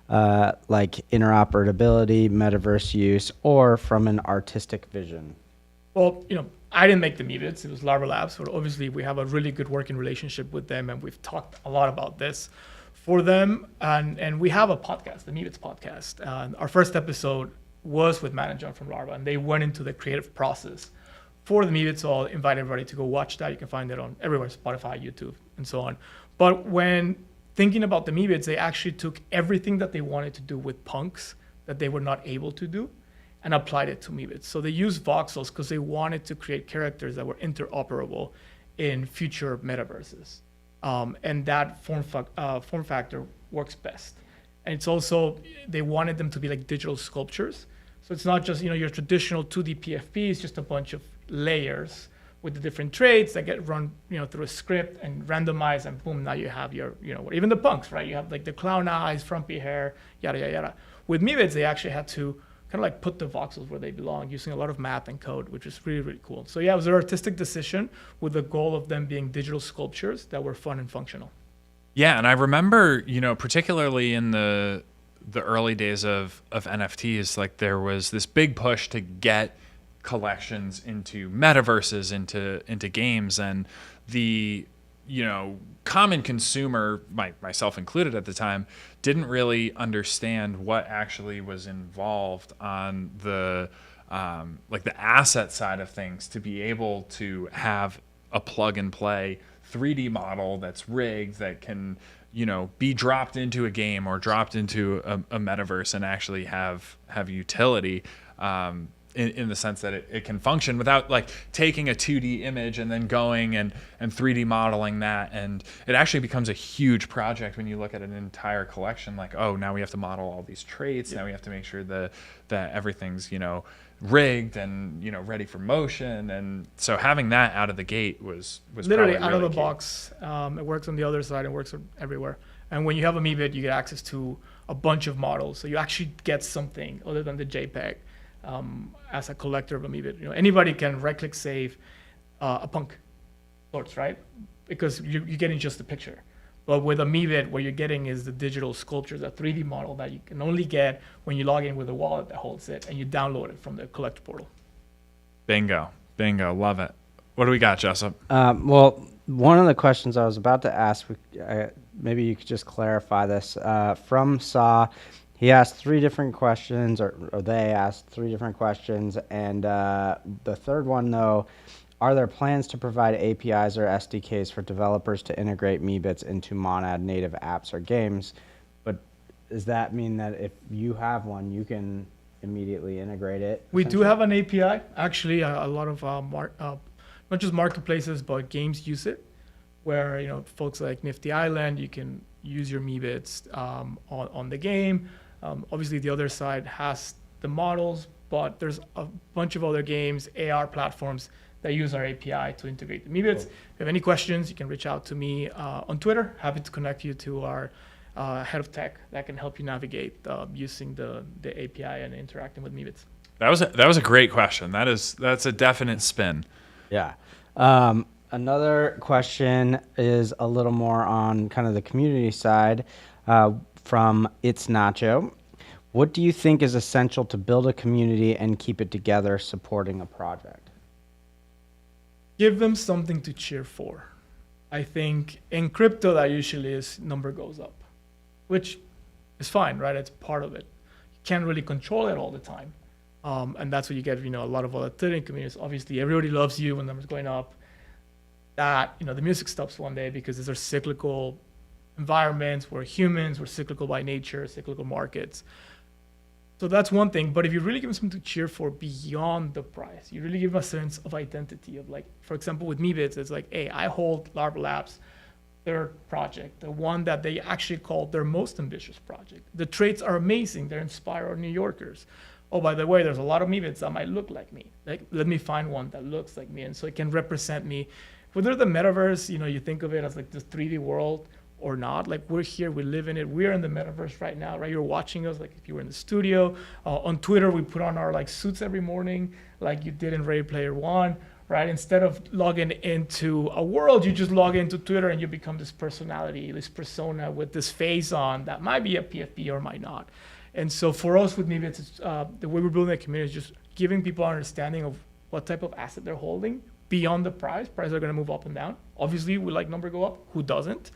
like interoperability, metaverse use, or from an artistic vision? Well, I didn't make the Meebits. It was Larva Labs. So obviously, we have a really good working relationship with them, and we've talked a lot about this for them. And we have a podcast, the Meebits podcast. Our first episode was with Matt and John from Larva, and they went into the creative process for the Meebits. So I'll invite everybody to go watch that. You can find it on everywhere, Spotify, YouTube, and so on. But when thinking about the Meebits, they actually took everything that they wanted to do with punks that they were not able to do and applied it to Meebits. So they used voxels because they wanted to create characters that were interoperable in future metaverses. And that form factor works best. And it's also, they wanted them to be like digital sculptures. So it's not just, your traditional 2D PFP, it's just a bunch of layers with the different traits that get run, through a script and randomized, and boom, now you have your, even the punks, right? You have like the clown eyes, frumpy hair, yada, yada, yada. With Meebits, they actually had to kind of put the voxels where they belong using a lot of math and code, which is really, really cool. So yeah, it was an artistic decision with the goal of them being digital sculptures that were fun and functional. Yeah, and I remember, particularly in the early days of NFTs, like there was this big push to get collections into metaverses, into games, and the common consumer, myself included at the time, didn't really understand what actually was involved on the the asset side of things to be able to have a plug and play 3D model that's rigged that can be dropped into a game or dropped into a metaverse and actually have utility. In the sense that it can function without taking a 2D image and then going and 3D modeling that. And it actually becomes a huge project when you look at an entire collection, now we have to model all these traits. Now we have to make sure that everything's, rigged and, ready for motion. And so having that out of the gate was literally out really of the key. box. It works on the other side. It works everywhere. And when you have a Meebit, you get access to a bunch of models. So you actually get something other than the JPEG. As a collector of a Meebit, anybody can right-click save a punk sorts, right? Because you're getting just the picture. But with a Meebit, what you're getting is the digital sculptures, a 3D model that you can only get when you log in with a wallet that holds it, and you download it from the collector portal. Bingo, love it. What do we got, Jessup? Well, one of the questions I was about to ask, maybe you could just clarify this. From Saw, he asked three different questions, or they asked three different questions. And the third one, though, are there plans to provide APIs or SDKs for developers to integrate Meebits into Monad native apps or games? But does that mean that if you have one, you can immediately integrate it? We do have an API. Actually, a lot of not just marketplaces, but games use it. Where folks like Nifty Island, you can use your Meebits on the game. Obviously, the other side has the models, but there's a bunch of other games, AR platforms that use our API to integrate the Meebits. If you have any questions, you can reach out to me on Twitter. Happy to connect you to our head of tech that can help you navigate using the API and interacting with Meebits. That was a great question. That's a definite spin. Yeah. Another question is a little more on kind of the community side from It's Nacho. What do you think is essential to build a community and keep it together supporting a project? Give them something to cheer for. I think in crypto that usually is number goes up, which is fine, right? It's part of it. You can't really control it all the time. And that's what you get, a lot of volatility in communities. Obviously, everybody loves you when numbers going up. That, the music stops one day because these are cyclical environments. We're humans. We're cyclical by nature, cyclical markets. So that's one thing. But if you really give them something to cheer for beyond the price, you really give them a sense of identity of like, for example, with Meebits, it's like, hey, I hold Larva Labs, their project, the one that they actually called their most ambitious project. The traits are amazing. They inspire our New Yorkers. Oh, by the way, there's a lot of Meebits that might look like me. Like, let me find one that looks like me. And so it can represent me. Whether the metaverse, you think of it as like the 3D world or not, like we're here, we live in it. We're in the metaverse right now, right? You're watching us like if you were in the studio. On Twitter, we put on our like suits every morning, like you did in Ready Player One, right? Instead of logging into a world, you just log into Twitter and you become this personality, this persona with this face on that might be a PFP or might not. And so for us with Meebits, it's, the way we're building a community is just giving people an understanding of what type of asset they're holding beyond the price. Prices are going to move up and down. Obviously, we like number go up. Who doesn't?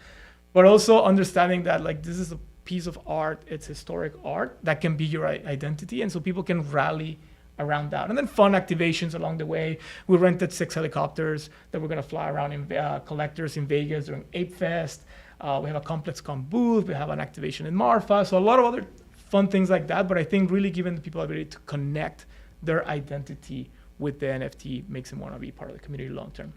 But also understanding that like this is a piece of art. It's historic art that can be your identity. And so people can rally around that. And then fun activations along the way. We rented 6 helicopters that we're going to fly around in collectors in Vegas during Ape Fest. We have a ComplexCon booth. We have an activation in Marfa. So a lot of other fun things like that. But I think really giving the people the ability to connect their identity with the NFT makes them want to be part of the community long term.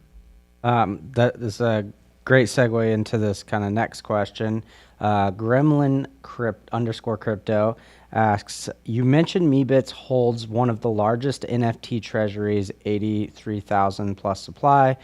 That is a great segue into this kind of next question. Gremlin _crypto asks, you mentioned Meebits holds one of the largest NFT treasuries, 83,000 plus supply.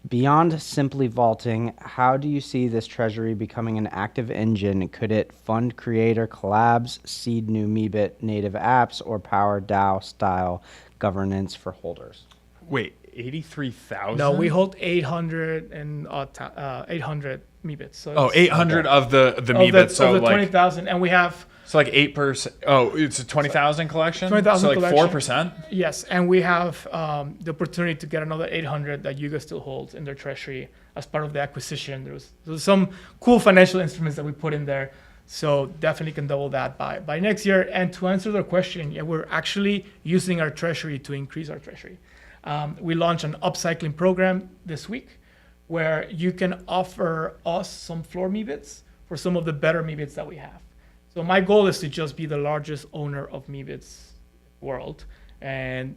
Beyond simply vaulting, how do you see this treasury becoming an active engine? Could it fund creator collabs, seed new Meebit native apps, or power DAO style governance for holders? Wait, 83,000? No, we hold 800 and 800 Meebits. So 800 of the Meebits. So of the like 20,000, and we have. So like 8%. Oh, it's a 20,000 collection. 20,000 so like collection. 4%. Yes, and we have the opportunity to get another 800 that Yuga still holds in their treasury as part of the acquisition. There's some cool financial instruments that we put in there, so definitely can double that by next year. And to answer the question, yeah, we're actually using our treasury to increase our treasury. We launched an upcycling program this week where you can offer us some floor Meebits for some of the better Meebits that we have. So my goal is to just be the largest owner of Meebits world. And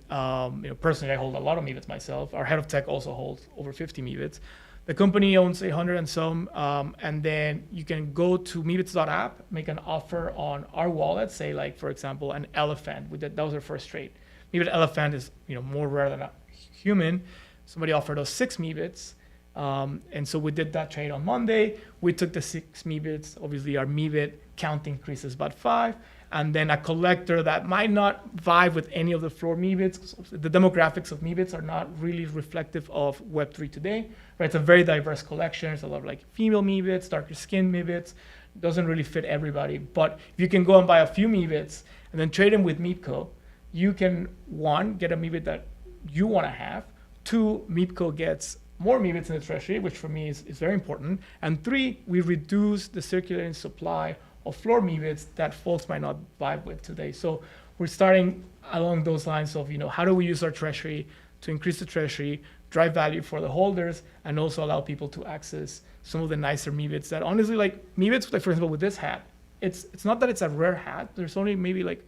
personally, I hold a lot of Meebits myself. Our head of tech also holds over 50 Meebits. The company owns 800 and some. And then you can go to Meebits.app, make an offer on our wallet, say like, for example, an elephant. That was our first trade. Meebit elephant is more rare than a human. Somebody offered us 6 Meebits. And so we did that trade on Monday. We took the 6 Meebits. Obviously, our Meebit count increases about 5. And then a collector that might not vibe with any of the floor Meebits. The demographics of Meebits are not really reflective of Web3 today. Right? It's a very diverse collection. There's a lot of like female Meebits, darker skinned Meebits. Doesn't really fit everybody. But if you can go and buy a few Meebits and then trade them with Meepco, you can, 1, get a Meebit that you want to have. 2, MIPCO gets more MIBITs in the treasury, which for me is very important. And 3, we reduce the circulating supply of floor MIBITs that folks might not vibe with today. So we're starting along those lines of, how do we use our treasury to increase the treasury, drive value for the holders, and also allow people to access some of the nicer MIBITs that honestly, like MIBITs, like for example, with this hat, it's not that it's a rare hat. There's only maybe like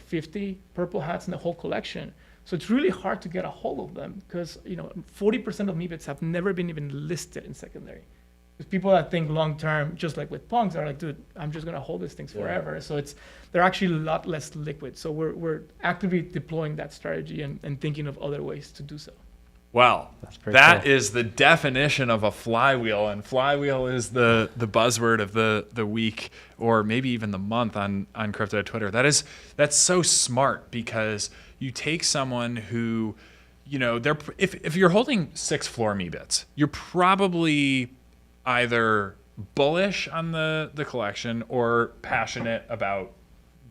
50 purple hats in the whole collection. So it's really hard to get a hold of them because 40% of MIBITs have never been even listed in secondary. Because people that think long term, just like with punks, are like, dude, I'm just gonna hold these things forever. So they're actually a lot less liquid. So we're actively deploying that strategy and thinking of other ways to do so. Well, pretty that cool. is the definition of a flywheel, and flywheel is the buzzword of the week, or maybe even the month on crypto Twitter. That's so smart, because you take someone who, if you're holding 6 floor MIBITs, you're probably either bullish on the collection or passionate about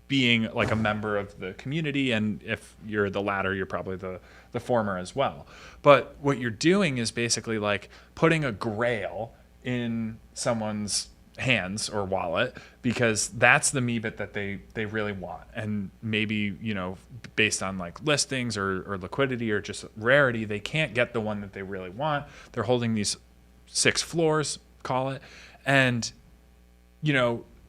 being like a member of the community, and if you're the latter, you're probably the former as well. But what you're doing is basically like putting a grail in someone's hands or wallet, because that's the MIBIT that they really want. And maybe, based on like listings or liquidity or just rarity, they can't get the one that they really want. They're holding these 6 floors, call it. And,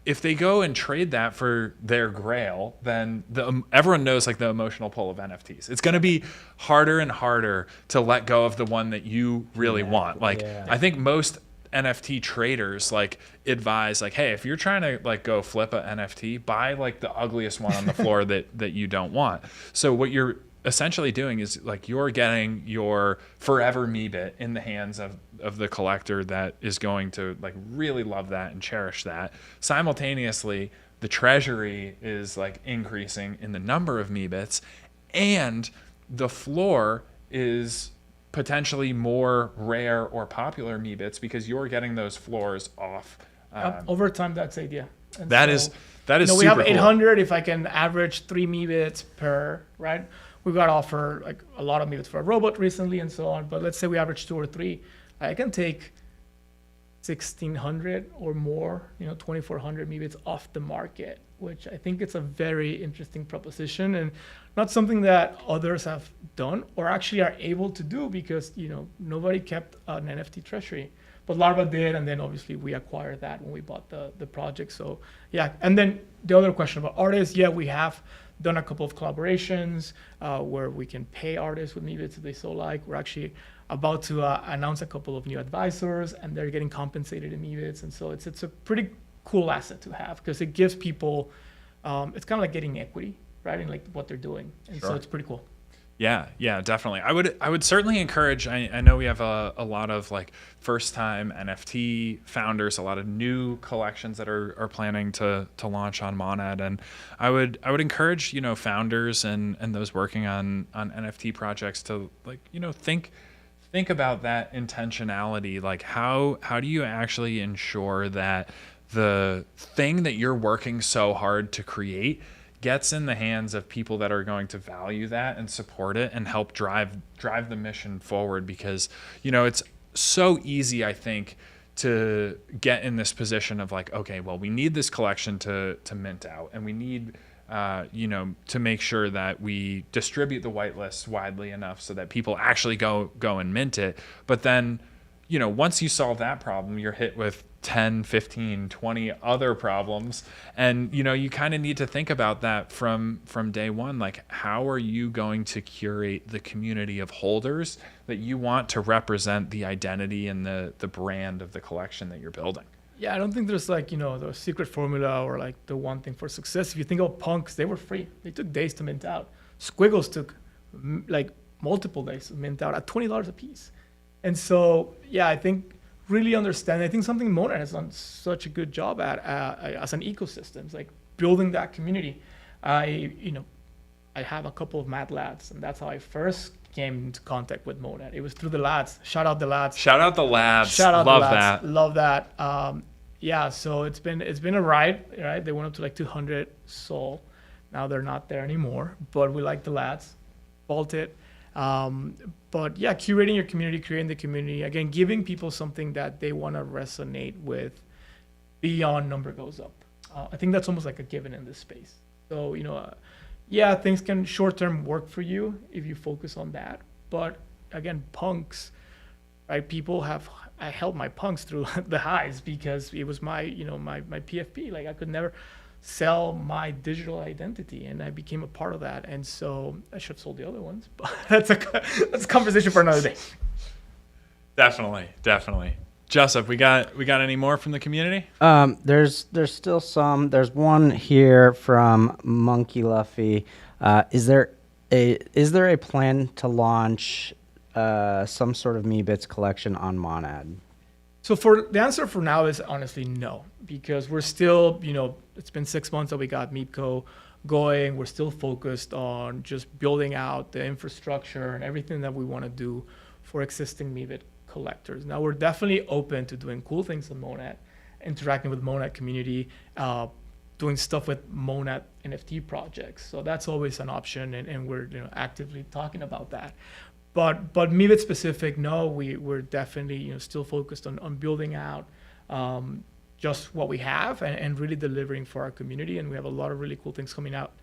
if they go and trade that for their grail, then everyone knows like the emotional pull of NFTs. It's going to be harder and harder to let go of the one that you really want. Like, I think most NFT traders like advise like, hey, if you're trying to like go flip a NFT, buy like the ugliest one on the floor that you don't want. So what you're essentially doing is like you're getting your forever MIBIT in the hands of the collector that is going to like really love that and cherish that. Simultaneously, the treasury is like increasing in the number of MIBITs, and the floor is potentially more rare or popular MIBITs because you're getting those floors off. Over time, that's the idea. And that is we super have cool. 800. If I can average 3 MIBITs per, right? We got offered like a lot of MIBITs for a robot recently and so on. But let's say we average 2 or 3. I can take 1,600 or more, 2,400 MIBITs off the market, which I think it's a very interesting proposition and not something that others have done or actually are able to do because, nobody kept an NFT treasury. But Larva did, and then obviously we acquired that when we bought the project. So yeah, and then the other question about artists, we have done a couple of collaborations where we can pay artists with MIBITs if they so like. We're actually about to announce a couple of new advisors, and they're getting compensated in MIBITs, and so it's a pretty cool asset to have because it gives people, it's kind of like getting equity, right, in like what they're doing, and so it's pretty cool. Yeah, definitely. I would certainly encourage. I know we have a lot of like first time NFT founders, a lot of new collections that are planning to launch on Monad, and I would encourage founders and those working on NFT projects to like think about that intentionality. Like how do you actually ensure that the thing that you're working so hard to create gets in the hands of people that are going to value that and support it and help drive the mission forward, because it's so easy, I think, to get in this position of like, okay, well, we need this collection to mint out, and we need to make sure that we distribute the whitelist widely enough so that people actually go and mint it. But then once you solve that problem, you're hit with 10, 15, 20 other problems. And, you kind of need to think about that from day one. Like, how are you going to curate the community of holders that you want to represent the identity and the brand of the collection that you're building? Yeah, I don't think there's like, the secret formula or like the one thing for success. If you think of punks, they were free. They took days to mint out. Squiggles took like multiple days to mint out at $20 a piece. And so, yeah, I think really understand. I think something Monad has done such a good job at as an ecosystem, it's like building that community. I have a couple of mad lads, and that's how I first came into contact with Monad. It was through the lads. Shout out the lads. Shout out the lads. Shout out Love the lads. that. Love that. Yeah, so it's been a ride, right? They went up to like 200 SOL. Now they're not there anymore, but we like the lads. Vault it. But yeah, curating your community, creating the community, again, giving people something that they want to resonate with beyond number goes up. I think that's almost like a given in this space. So, yeah, things can short-term work for you if you focus on that. But again, punks, right? I held my punks through the highs because it was my PFP. Like I could never sell my digital identity, and I became a part of that. And so I should have sold the other ones, but that's a conversation for another day. Definitely. Joseph, we got any more from the community? There's still some. There's one here from Monkey Luffy. Is there a plan to launch some sort of MeBits collection on Monad? So for the answer for now is honestly no, because we're still, it's been 6 months that we got MeepCo going. We're still focused on just building out the infrastructure and everything that we want to do for existing MeBit collectors. Now we're definitely open to doing cool things on Monad, interacting with Monad community, doing stuff with Monad NFT projects. So that's always an option, and we're actively talking about that. But MeBit specific, no, we're definitely still focused on building out just what we have and really delivering for our community. And we have a lot of really cool things coming out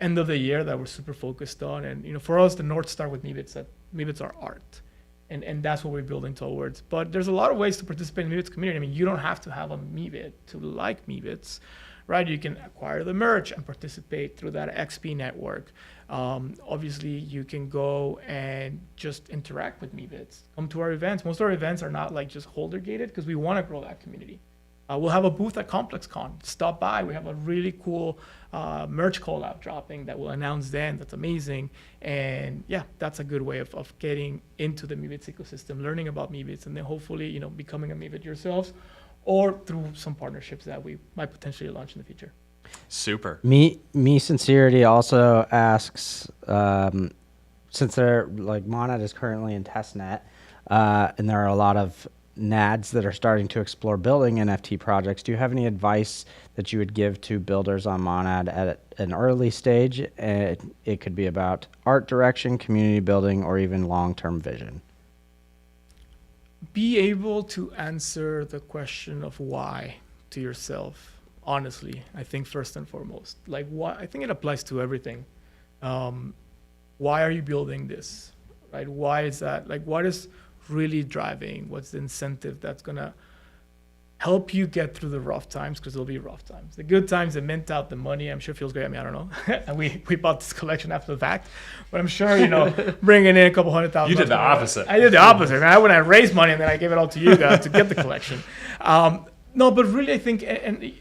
end of the year that we're super focused on. And for us, the North Star with MeBits, that MeBits are art. And that's what we're building towards. But there's a lot of ways to participate in the MeBits community. I mean, you don't have to have a MeBit to like MeBits, right? You can acquire the merch and participate through that XP network. Obviously, you can go and just interact with MeBits. Come to our events. Most of our events are not like just holder gated because we want to grow that community. We'll have a booth at ComplexCon. Stop by. We have a really cool merch collab dropping that we'll announce then. That's amazing. And yeah, that's a good way of getting into the MeBits ecosystem, learning about MeBits, and then hopefully, becoming a MeBit yourselves, or through some partnerships that we might potentially launch in the future. Super. Me Sincerity also asks, since they're like Monad is currently in testnet, and there are a lot of NADs that are starting to explore building NFT projects, do you have any advice that you would give to builders on Monad at an early stage? It could be about art direction, community building, or even long-term vision. Be able to answer the question of why to yourself. Honestly, I think first and foremost, like why, I think it applies to everything. Why are you building this, right? Why is that? Like, what is really driving? What's the incentive that's gonna help you get through the rough times? Because there'll be rough times. The good times, they mint out the money. I'm sure it feels great. I mean, I don't know. And we bought this collection after the fact, but I'm sure bringing in a couple $100,000. You did the opposite. I did the opposite. Man. I went and raised money and then I gave it all to you guys to get the collection. No, but really, I think and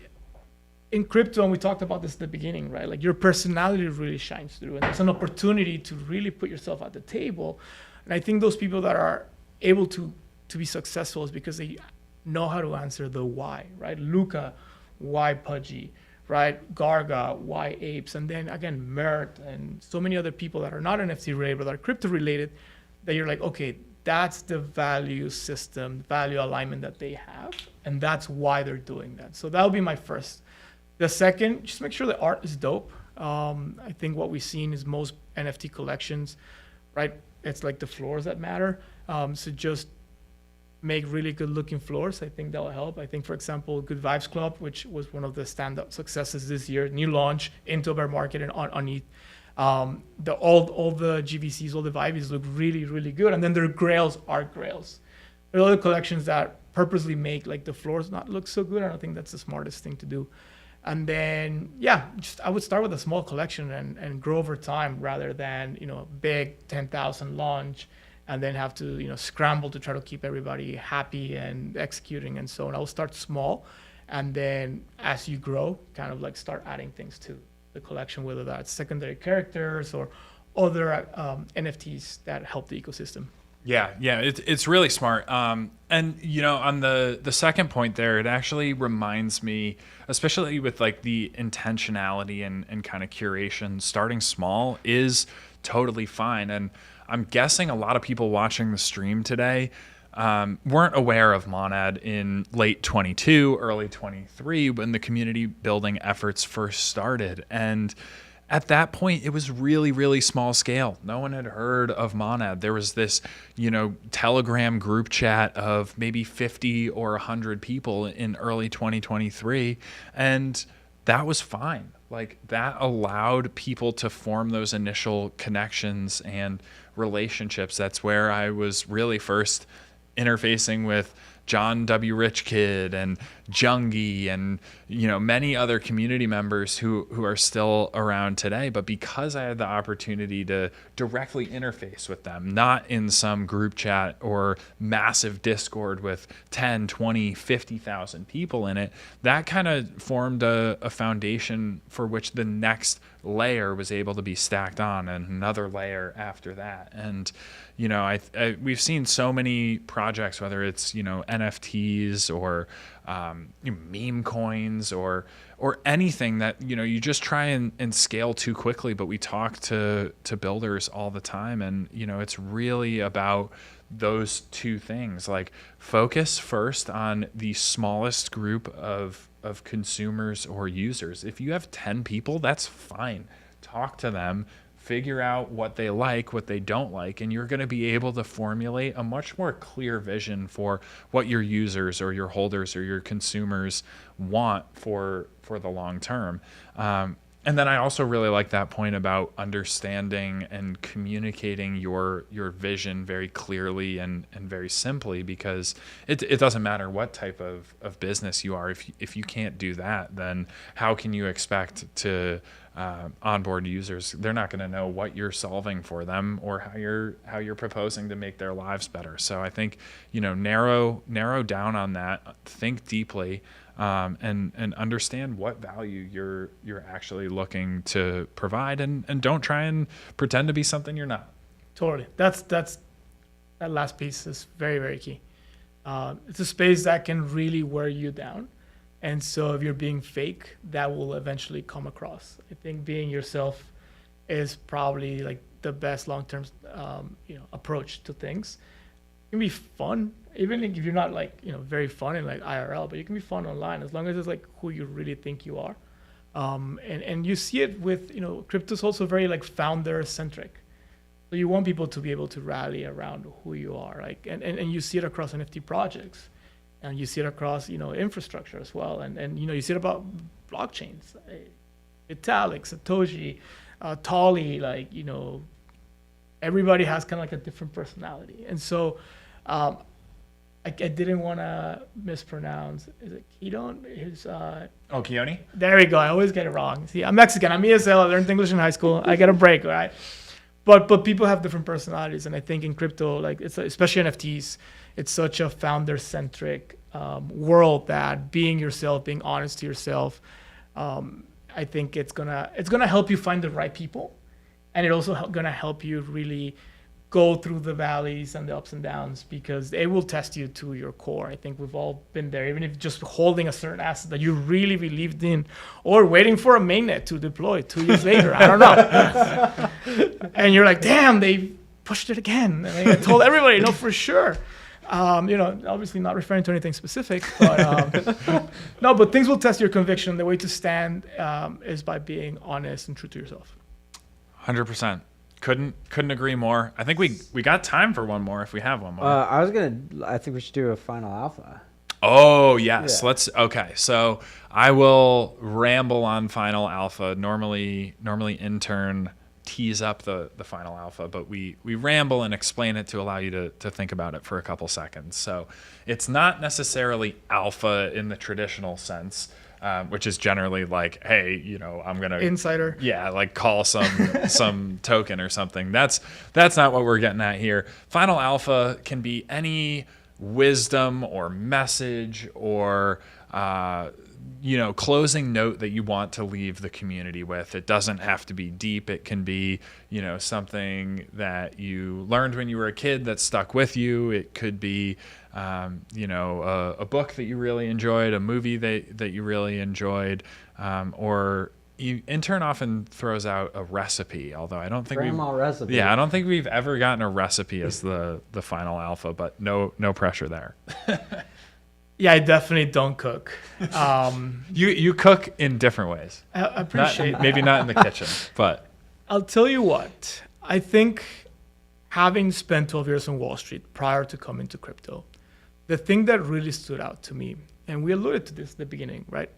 in crypto, and we talked about this at the beginning, right? Like your personality really shines through, and there's an opportunity to really put yourself at the table. And I think those people that are able to be successful is because they know how to answer the why, right? Luca, why Pudgy, right? Garga, why Apes, and then again Mert and so many other people that are not NFT related but are crypto related, that you're like, okay, that's the value system, value alignment that they have, and that's why they're doing that. So that'll be my first. The second, just make sure the art is dope. I think what we've seen is most NFT collections, right? It's like the floors that matter. So just make really good looking floors. I think that will help. I think, for example, Good Vibes Club, which was one of the standout successes this year, new launch into a bear market and on ETH. All the GVCs, all the Vibies look really, really good. And then their grails are grails. There are other collections that purposely make like the floors not look so good. I don't think that's the smartest thing to do. And then, yeah, I would start with a small collection and grow over time rather than, big 10,000 launch and then have to, scramble to try to keep everybody happy and executing and so on. I will start small. And then as you grow, kind of like start adding things to the collection, whether that's secondary characters or other NFTs that help the ecosystem. Yeah, it's really smart. And on the second point there, it actually reminds me, especially with like the intentionality and kind of curation, starting small is totally fine. And I'm guessing a lot of people watching the stream today weren't aware of Monad in late 22, early 23, when the community building efforts first started. And at that point, it was really, really small scale. No one had heard of Monad. There was this, Telegram group chat of maybe 50 or 100 people in early 2023. And that was fine. Like, that allowed people to form those initial connections and relationships. That's where I was really first interfacing with John W. Rich Kid and Jungi and many other community members who are still around today. But because I had the opportunity to directly interface with them, not in some group chat or massive Discord with 10, 20, 50,000 people in it, that kind of formed a foundation for which the next layer was able to be stacked on, and another layer after that. And we've seen so many projects, whether it's NFTs or meme coins or anything that you just try and scale too quickly. But we talk to builders all the time, and it's really about those two things. Like, focus first on the smallest group of consumers or users. If you have 10 people, that's fine. Talk to them, figure out what they like, what they don't like, and you're going to be able to formulate a much more clear vision for what your users or your holders or your consumers want for the long term. And then I also really like that point about understanding and communicating your vision very clearly and very simply, because it doesn't matter what type of business you are. If you can't do that, then how can you expect to onboard users? They're not going to know what you're solving for them or how you're proposing to make their lives better. So I think narrow down on that, think deeply. And understand what value you're actually looking to provide, and don't try and pretend to be something you're not. Totally. That last piece is very, very key. It's a space that can really wear you down. And so if you're being fake, that will eventually come across. I think being yourself is probably like the best long-term approach to things. It can be fun, even if you're not very fun in IRL, but you can be fun online as long as it's who you really think you are. And you see it with, crypto's also very founder centric. So you want people to be able to rally around who you are, and you see it across NFT projects, and you see it across, infrastructure as well. And you see it about blockchains, Vitalik, Satoshi, Tolly, everybody has kind of a different personality. And so, I didn't want to mispronounce. Is it Keaton? Keone? There we go. I always get it wrong. See, I'm Mexican. I'm ESL. I learned English in high school. I get a break, right? But people have different personalities, and I think in crypto, it's especially NFTs, it's such a founder-centric world that being yourself, being honest to yourself, I think it's gonna help you find the right people, and it also gonna help you really go through the valleys and the ups and downs, because they will test you to your core. I think we've all been there, even if just holding a certain asset that you really believed in, or waiting for a mainnet to deploy 2 years later. I don't know. And you're like, damn, they pushed it again. And I told everybody, no, for sure. Obviously not referring to anything specific, but no, but things will test your conviction. The way to stand is by being honest and true to yourself. 100%. Couldn't agree more. I think we got time for one more if we have one more. I think we should do a final alpha. Oh, yes. Yeah. Okay. So I will ramble on final alpha. Normally intern tease up the final alpha, but we ramble and explain it to allow you to think about it for a couple seconds. So it's not necessarily alpha in the traditional sense. Which is generally hey, I'm gonna insider. Yeah, call some token or something. That's not what we're getting at here. Final alpha can be any wisdom or message or closing note that you want to leave the community with. It doesn't have to be deep. It can be something that you learned when you were a kid that stuck with you. It could be a book that you really enjoyed, a movie that you really enjoyed, or intern often throws out a recipe, although I don't think recipe. Yeah, I don't think we've ever gotten a recipe as the final alpha, but no pressure there. Yeah, I definitely don't cook. You cook in different ways. I Not, appreciate maybe not in the kitchen, but I'll tell you what, I think having spent 12 years on Wall Street prior to coming to crypto, the thing that really stood out to me, and we alluded to this at the beginning, right?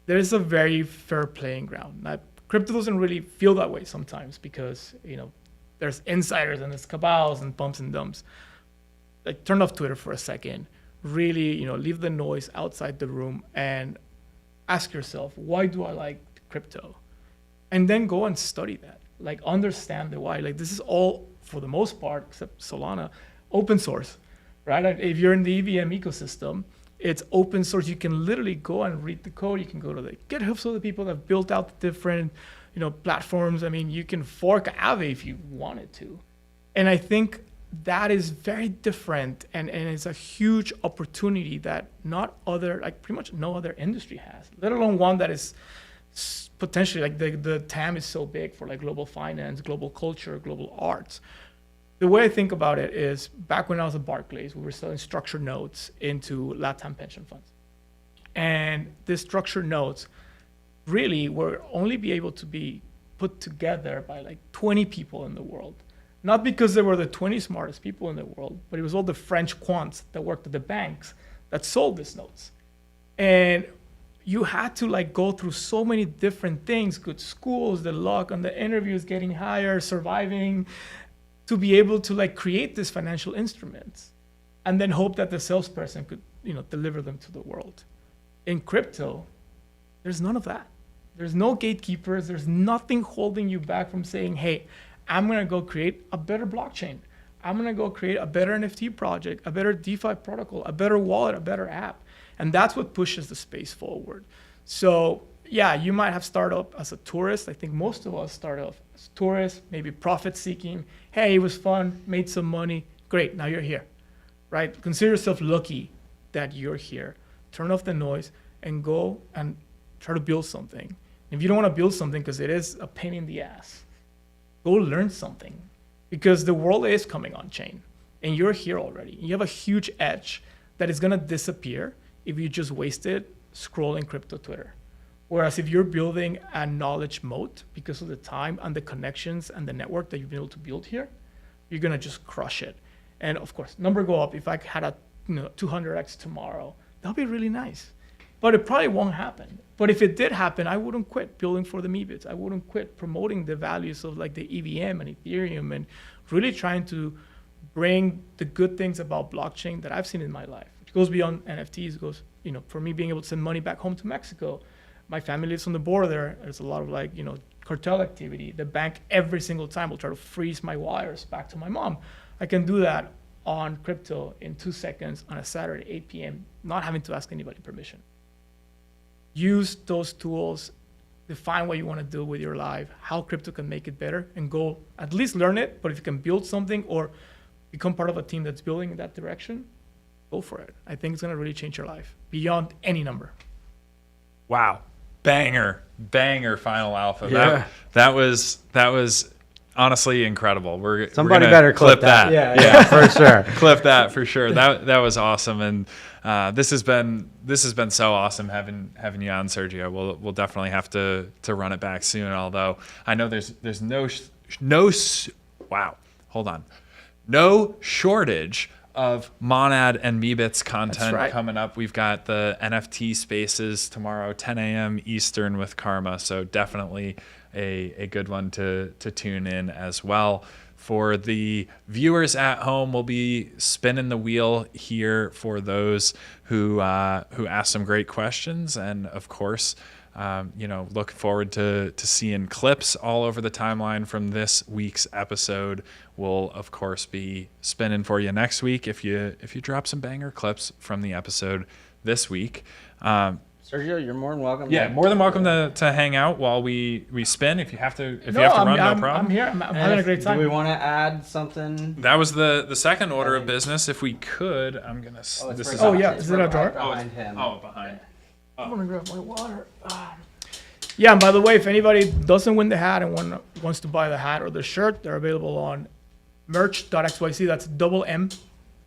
There's a very fair playing ground. Now, crypto doesn't really feel that way sometimes because, there's insiders and there's cabals and bumps and dumps. Like, turn off Twitter for a second. Really, leave the noise outside the room and ask yourself, why do I like crypto? And then go and study that. Like, understand the why. Like, this is all, for the most part, except Solana, open source, right? Like, if you're in the EVM ecosystem, it's open source. You can literally go and read the code. You can go to the GitHubs of the people that have built out the different, platforms. I mean, you can fork Aave if you wanted to. And I think that is very different, and it's a huge opportunity that pretty much no other industry has, let alone one that is potentially, like, the TAM is so big for, like, global finance, global culture, global arts. The way I think about it is, back when I was at Barclays, we were selling structured notes into LatAm pension funds. And these structured notes really were only be able to be put together by, like, 20 people in the world. Not because they were the 20 smartest people in the world, but it was all the French quants that worked at the banks that sold these notes. And you had to, like, go through so many different things, good schools, the luck on the interviews, getting hired, surviving, to be able to, like, create these financial instruments and then hope that the salesperson could, deliver them to the world. In crypto, there's none of that. There's no gatekeepers. There's nothing holding you back from saying, hey, I'm going to go create a better blockchain. I'm going to go create a better NFT project, a better DeFi protocol, a better wallet, a better app. And that's what pushes the space forward. So yeah, you might have started up as a tourist. I think most of us start off as tourists, maybe profit seeking. Hey, it was fun, made some money. Great, now you're here, right? Consider yourself lucky that you're here. Turn off the noise and go and try to build something. If you don't want to build something because it is a pain in the ass, go learn something, because the world is coming on chain and you're here already. You have a huge edge that is going to disappear if you just waste it scrolling crypto Twitter. Whereas if you're building a knowledge moat because of the time and the connections and the network that you've been able to build here, you're going to just crush it. And of course, number go up. If I had a 200x tomorrow, that'll be really nice. But it probably won't happen. But if it did happen, I wouldn't quit building for the Meebits. I wouldn't quit promoting the values of, like, the EVM and Ethereum and really trying to bring the good things about blockchain that I've seen in my life. It goes beyond NFTs. It goes, for me being able to send money back home to Mexico. My family lives on the border. There's a lot of, like, cartel activity. The bank every single time will try to freeze my wires back to my mom. I can do that on crypto in 2 seconds on a Saturday, 8 p.m., not having to ask anybody permission. Use those tools, define what you want to do with your life, how crypto can make it better, and go at least learn it. But if you can build something or become part of a team that's building in that direction, go for it. I think it's going to really change your life beyond any number. wow, banger final alpha. Yeah. That was honestly incredible. Somebody we're gonna better clip that. Yeah, for sure. Clip that for sure. That was awesome, and this has been so awesome having you on, Sergio. We'll definitely have to run it back soon. Although I know there's no shortage of Monad and Meebits content right. coming up. We've got the NFT spaces tomorrow, 10 a.m. Eastern with Karma. So definitely a good one to tune in as well. For the viewers at home, we'll be spinning the wheel here for those who asked some great questions, and of course, look forward to seeing clips all over the timeline from this week's episode. We'll of course be spinning for you next week if you drop some banger clips from the episode this week. Sergio, you're more than welcome. Yeah, more than welcome to hang out while we spin. If you have to run, no problem. I'm here. I'm having a great time. Do we want to add something? That was the second order of business. If we could, I'm gonna. Is yeah, it is it a drawer? behind him? Oh, behind. I'm gonna grab my water. Yeah, and by the way, if anybody doesn't win the hat and wants to buy the hat or the shirt, they're available on merch.xyz. That's double M,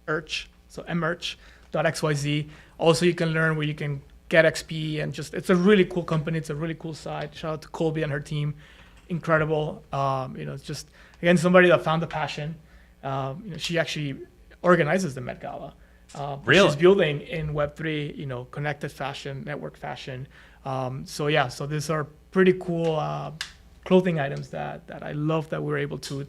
merch. So mmerch.xyz. .xyz. Also, you can learn where you can get XP and just, it's a really cool company. It's a really cool site. Shout out to Colby and her team. Incredible. It's just, again, somebody that found the passion. She actually organizes the Met Gala. Really? She's building in Web3, connected fashion, network fashion. So these are pretty cool clothing items that I love that we're able to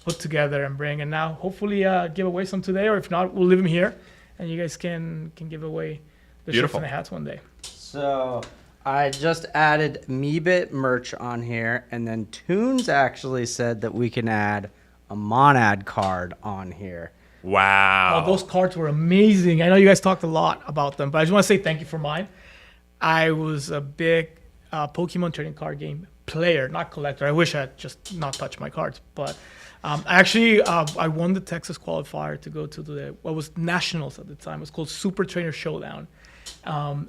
put together and bring. And now hopefully give away some today, or if not, we'll leave them here and you guys can give away the shirts Beautiful. and the hats one day. So I just added Meebit merch on here, and then Toons actually said that we can add a Monad card on here. Wow. Oh, those cards were amazing. I know you guys talked a lot about them, but I just want to say thank you for mine. I was a big Pokemon trading card game player, not collector. I wish I had just not touched my cards, but I won the Texas qualifier to go to what was nationals at the time. It was called Super Trainer Showdown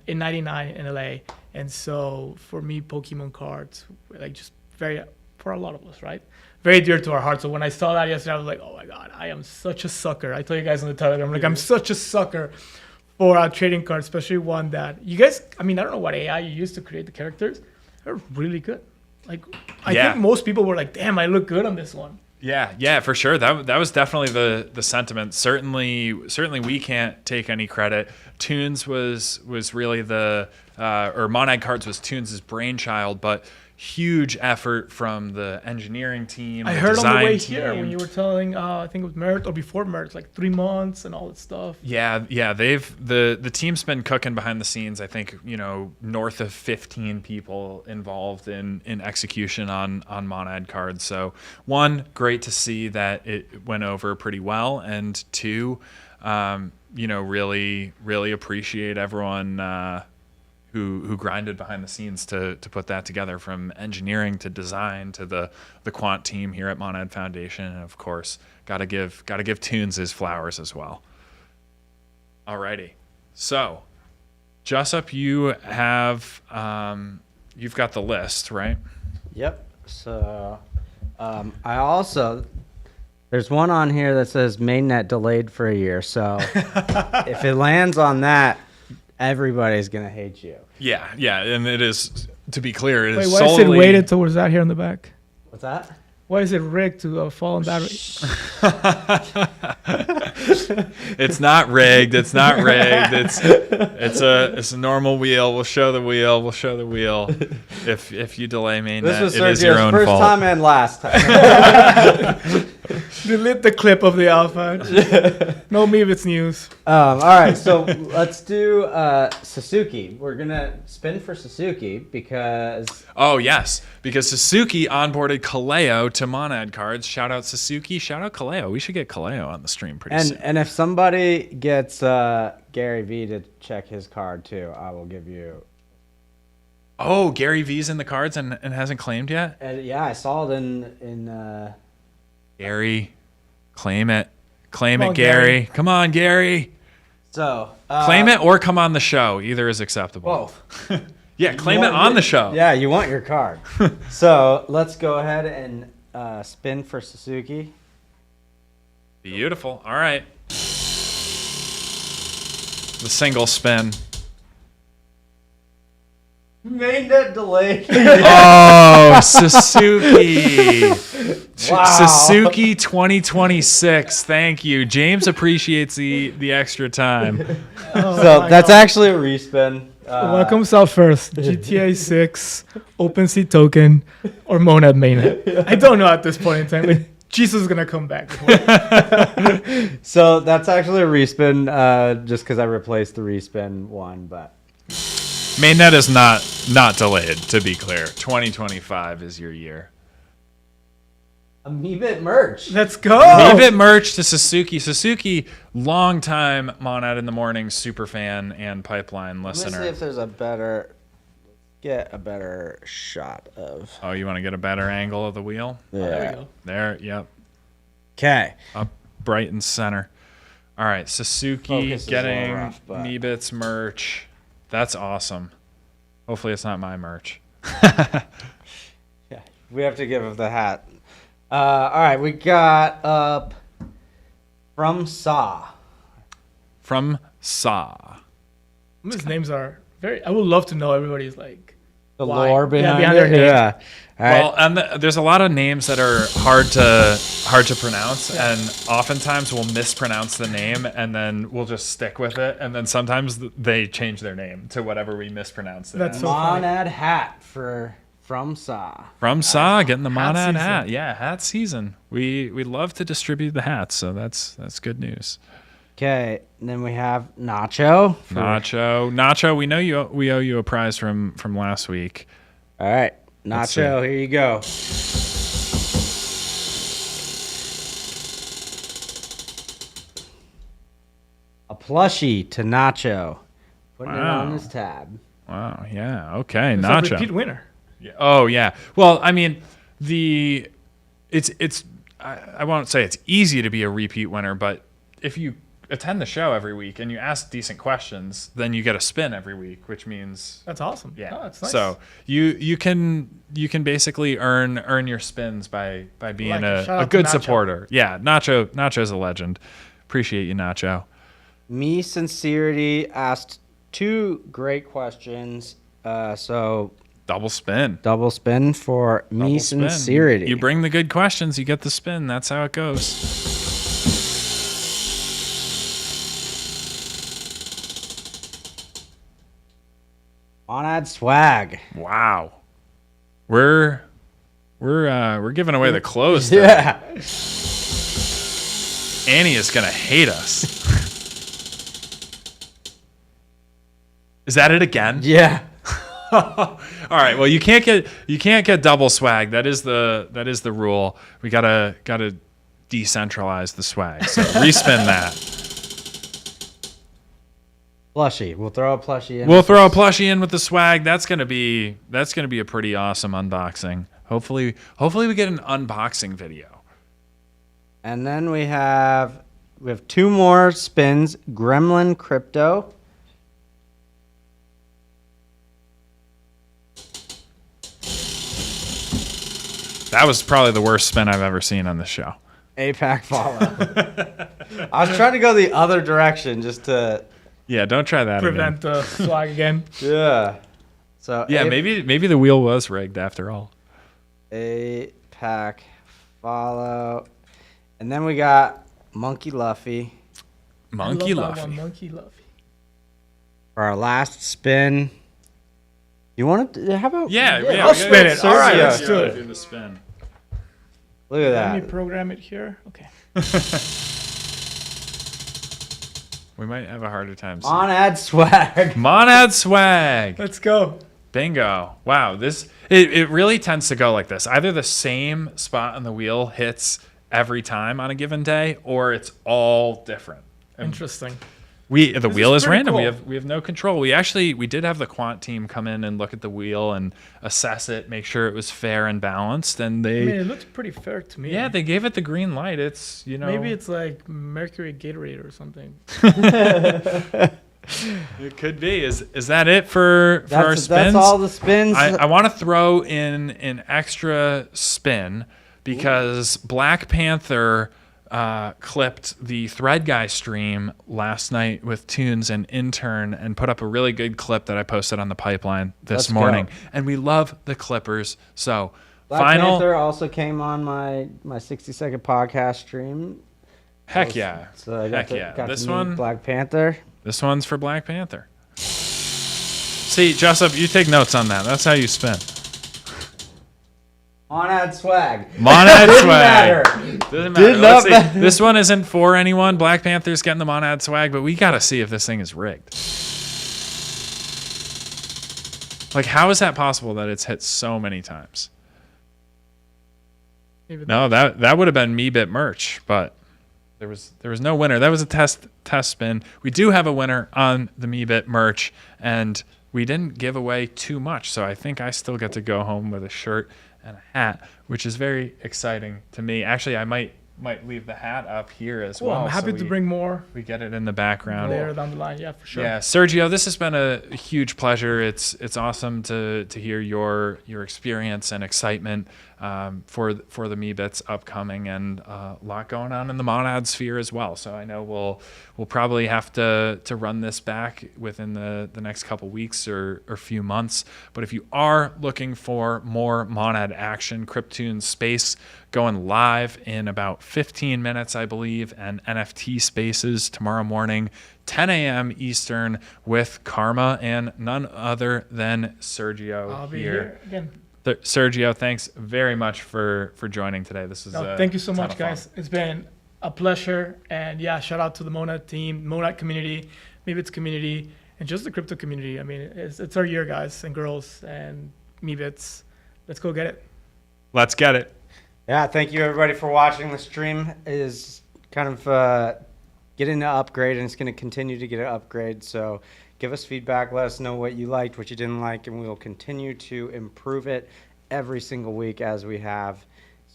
in '99 in LA. And so for me, Pokemon cards were like just for a lot of us, right? Very dear to our hearts. So when I saw that yesterday, I was like, oh my God, I am such a sucker. I told you guys on the Telegram, I'm such a sucker for trading cards, especially one that you guys, I don't know what AI you used to create the characters. They're really good. Like, I think most people were like, damn, I look good on this one. Yeah, for sure. That was definitely the sentiment. Certainly we can't take any credit. Toons was really or Monad Cards was Toons' brainchild, but huge effort from the engineering team. I heard on the way team. here when you were telling, I think it was Merit or before Merit, like 3 months and all that stuff. Yeah. The team's been cooking behind the scenes. I think north of 15 people involved in execution on Monad Cards. So one, great to see that it went over pretty well, and two, really appreciate everyone who grinded behind the scenes to put that together, from engineering to design to the quant team here at Monad Foundation, and of course gotta give Toons his flowers as well. Alrighty, so Jessup, you have you've got the list, right? Yep. So I also, there's one on here that says mainnet delayed for a year. So if it lands on that, everybody's gonna hate you. Yeah, and it is, to be clear, it Wait, is why is it solely weighted towards that here in the back? What's that? Why is it rigged to fall on that? It's not rigged. It's a normal wheel. We'll show the wheel. If you delay mainnet, This was it is your Sergio's own first fault. time and last time. Delete the clip of the alpha. No Meebits news. All right, so let's do Suzuki. We're gonna spin for Suzuki because Oh yes, because Suzuki onboarded Kaleo to Monad Cards. Shout out Suzuki. Shout out Kaleo. We should get Kaleo on the stream pretty soon. and if somebody gets Gary V to check his card too, I will give you. Oh, Gary V's in the cards and hasn't claimed yet. Yeah, I saw it in. Gary, claim it. Claim Come it, on, Gary. Gary. Come on, Gary. So Claim it or come on the show. Either is acceptable. Both. Yeah, claim it on the show. Yeah, you want your card. So let's go ahead and spin for Suzuki. Beautiful. All right. The single spin. Mainnet delayed. Oh, Suzuki. Wow. Suzuki 2026. Thank you. James appreciates the extra time. So that's actually a respin. Welcome South First, GTA 6, OpenSea token, or Monad mainnet. I don't know at this point in time. Like, Jesus is gonna come back. So that's actually a respin, just because I replaced the respin one, but. Mainnet is not delayed, to be clear. 2025 is your year. A Meebit merch. Let's go. Meebit merch to Suzuki. Suzuki, longtime Monad in the Morning super fan and pipeline Let me listener. see if there's get a better shot of. Oh, you want to get a better angle of the wheel? Yeah. There we go. There, yep. Okay. Up bright and center. All right, Suzuki Focus is a little getting rough, but- Meebits merch. That's awesome. Hopefully it's not my merch. Yeah. We have to give the hat. All right, we got up from Saw. From Sa. These names are very. I would love to know everybody's like The why. lore Yeah, behind their it. name. Yeah. All right. Well, and there's a lot of names that are hard to pronounce, and oftentimes we'll mispronounce the name, and then we'll just stick with it, and then sometimes they change their name to whatever we mispronounced it. That's as. so funny. Monad hat from Sa. From Sa, getting the Hat Monad season. hat. Yeah, hat season. We love to distribute the hats, so that's good news. Okay. Then we have Nacho. Nacho, we know we owe you a prize from last week. All right. Let's Nacho, here you go. A plushie to Nacho. Putting it on Wow. his tab. Wow, yeah, okay, It's a Nacho. repeat winner. Yeah. Oh yeah. Well, I mean, it's I won't say it's easy to be a repeat winner, but if you attend the show every week and you ask decent questions, then you get a spin every week, which means That's awesome. yeah. Oh, that's nice. So you can basically earn your spins by being Like it. Shout a out to good Nacho. supporter. Yeah, Nacho's a legend. Appreciate you, Nacho. Me Sincerity asked 2 great questions. So Double spin. double spin for Me Double spin. Sincerity. You bring the good questions, you get the spin. That's how it goes. Monad swag. Wow. We're giving away the clothes. today. Yeah. Annie is gonna hate us. Is that it again? Yeah. All right. Well, you can't get double swag. That is the rule. We gotta decentralize the swag. So respin that. Plushie. We'll throw a plushie in. We'll throw a plushie in with the swag. That's gonna be a pretty awesome unboxing. Hopefully we get an unboxing video. And then we have 2 more spins. Gremlin Crypto. That was probably the worst spin I've ever seen on this show. APAC follow. I was trying to go the other direction just to. Yeah, don't try that again. Prevent the swag again. Yeah. So Yeah, maybe the wheel was rigged after all. APAC follow. And then we got Monkey Luffy Monkey I love that Luffy. one, Monkey Luffy. for our last spin. You want to? How about? Yeah, I'll spin it. All right, Sergio. let's do it. Do the spin. Look at Let me that. program it here. Okay. We might have a harder time. Monad swag. Monad swag. Let's go. Bingo. Wow. It really tends to go like this. Either the same spot on the wheel hits every time on a given day, or it's all different. Interesting. The wheel is pretty random. cool. We have no control. We did have the quant team come in and look at the wheel and assess it, make sure it was fair and balanced, and I mean, they it looks pretty fair to me. they gave it the green light. It's Maybe it's like Mercury Gatorade or something. it could be. Is that it for our spins? That's all the spins. I want to throw in an extra spin because Black Panther clipped the Thread Guy stream last night with Tunes and Intern and put up a really good clip that I posted on the pipeline this Let's morning. go. And we love the Clippers. So Black final, Panther also came on my 60-second podcast stream. heck yeah. So I got Heck to, yeah. got This to meet one, Black Panther. this one's for Black Panther. See, Jessup, you take notes on that. That's how you spin. Monad swag. Monad Didn't swag. matter. Doesn't Did matter. not Let's see. matter. This one isn't for anyone. Black Panther's getting the Monad swag, but we got to see if this thing is rigged. Like, how is that possible that it's hit so many times? Maybe No, that would have been MeBit merch, but there was no winner. That was a test spin. We do have a winner on the MeBit merch, and we didn't give away too much, so I think I still get to go home with a shirt and a hat, which is very exciting to me. Actually, I might leave the hat up here as Well, well. I'm happy so to bring more we get it in the background. later down the line. Yeah, for sure. Yeah, Sergio, this has been a huge pleasure. It's awesome to hear your experience and excitement for the MeBits upcoming, and a lot going on in the Monad sphere as well. So I know we'll probably have to run this back within the next couple weeks or few months. But if you are looking for more Monad action, Cryptoon Space going live in about 15 minutes, I believe, and NFT Spaces tomorrow morning, 10 a.m. Eastern, with Karma and none other than Sergio I'll be here. here again. Sergio, thanks very much for joining today. This is No, thank you so ton much, of fun. guys. It's been a pleasure. And yeah, shout out to the Monad team, Monad community, MeBits community, and just the crypto community. I mean, it's our year, guys and girls, and MeBits. Let's go get it. Let's get it. Yeah, thank you everybody for watching. The stream is kind of getting an upgrade, and it's going to continue to get an upgrade. So give us feedback. Let us know what you liked, what you didn't like, and we will continue to improve it every single week as we have.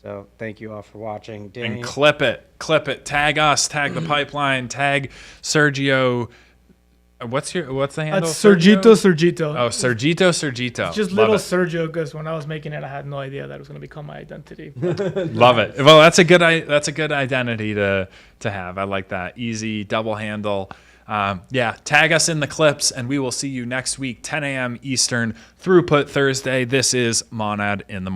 So thank you all for watching. Danny, And clip it. Tag us. Tag the pipeline. Tag Sergio. What's the handle? That's Sergito. Oh, Sergito. It's just Love little it. Sergio, because when I was making it, I had no idea that it was going to become my identity. Love it. Well, that's a good identity to have. I like that. Easy double handle. Yeah, tag us in the clips, and we will see you next week, 10 a.m. Eastern, Throughput Thursday. This is Monad in the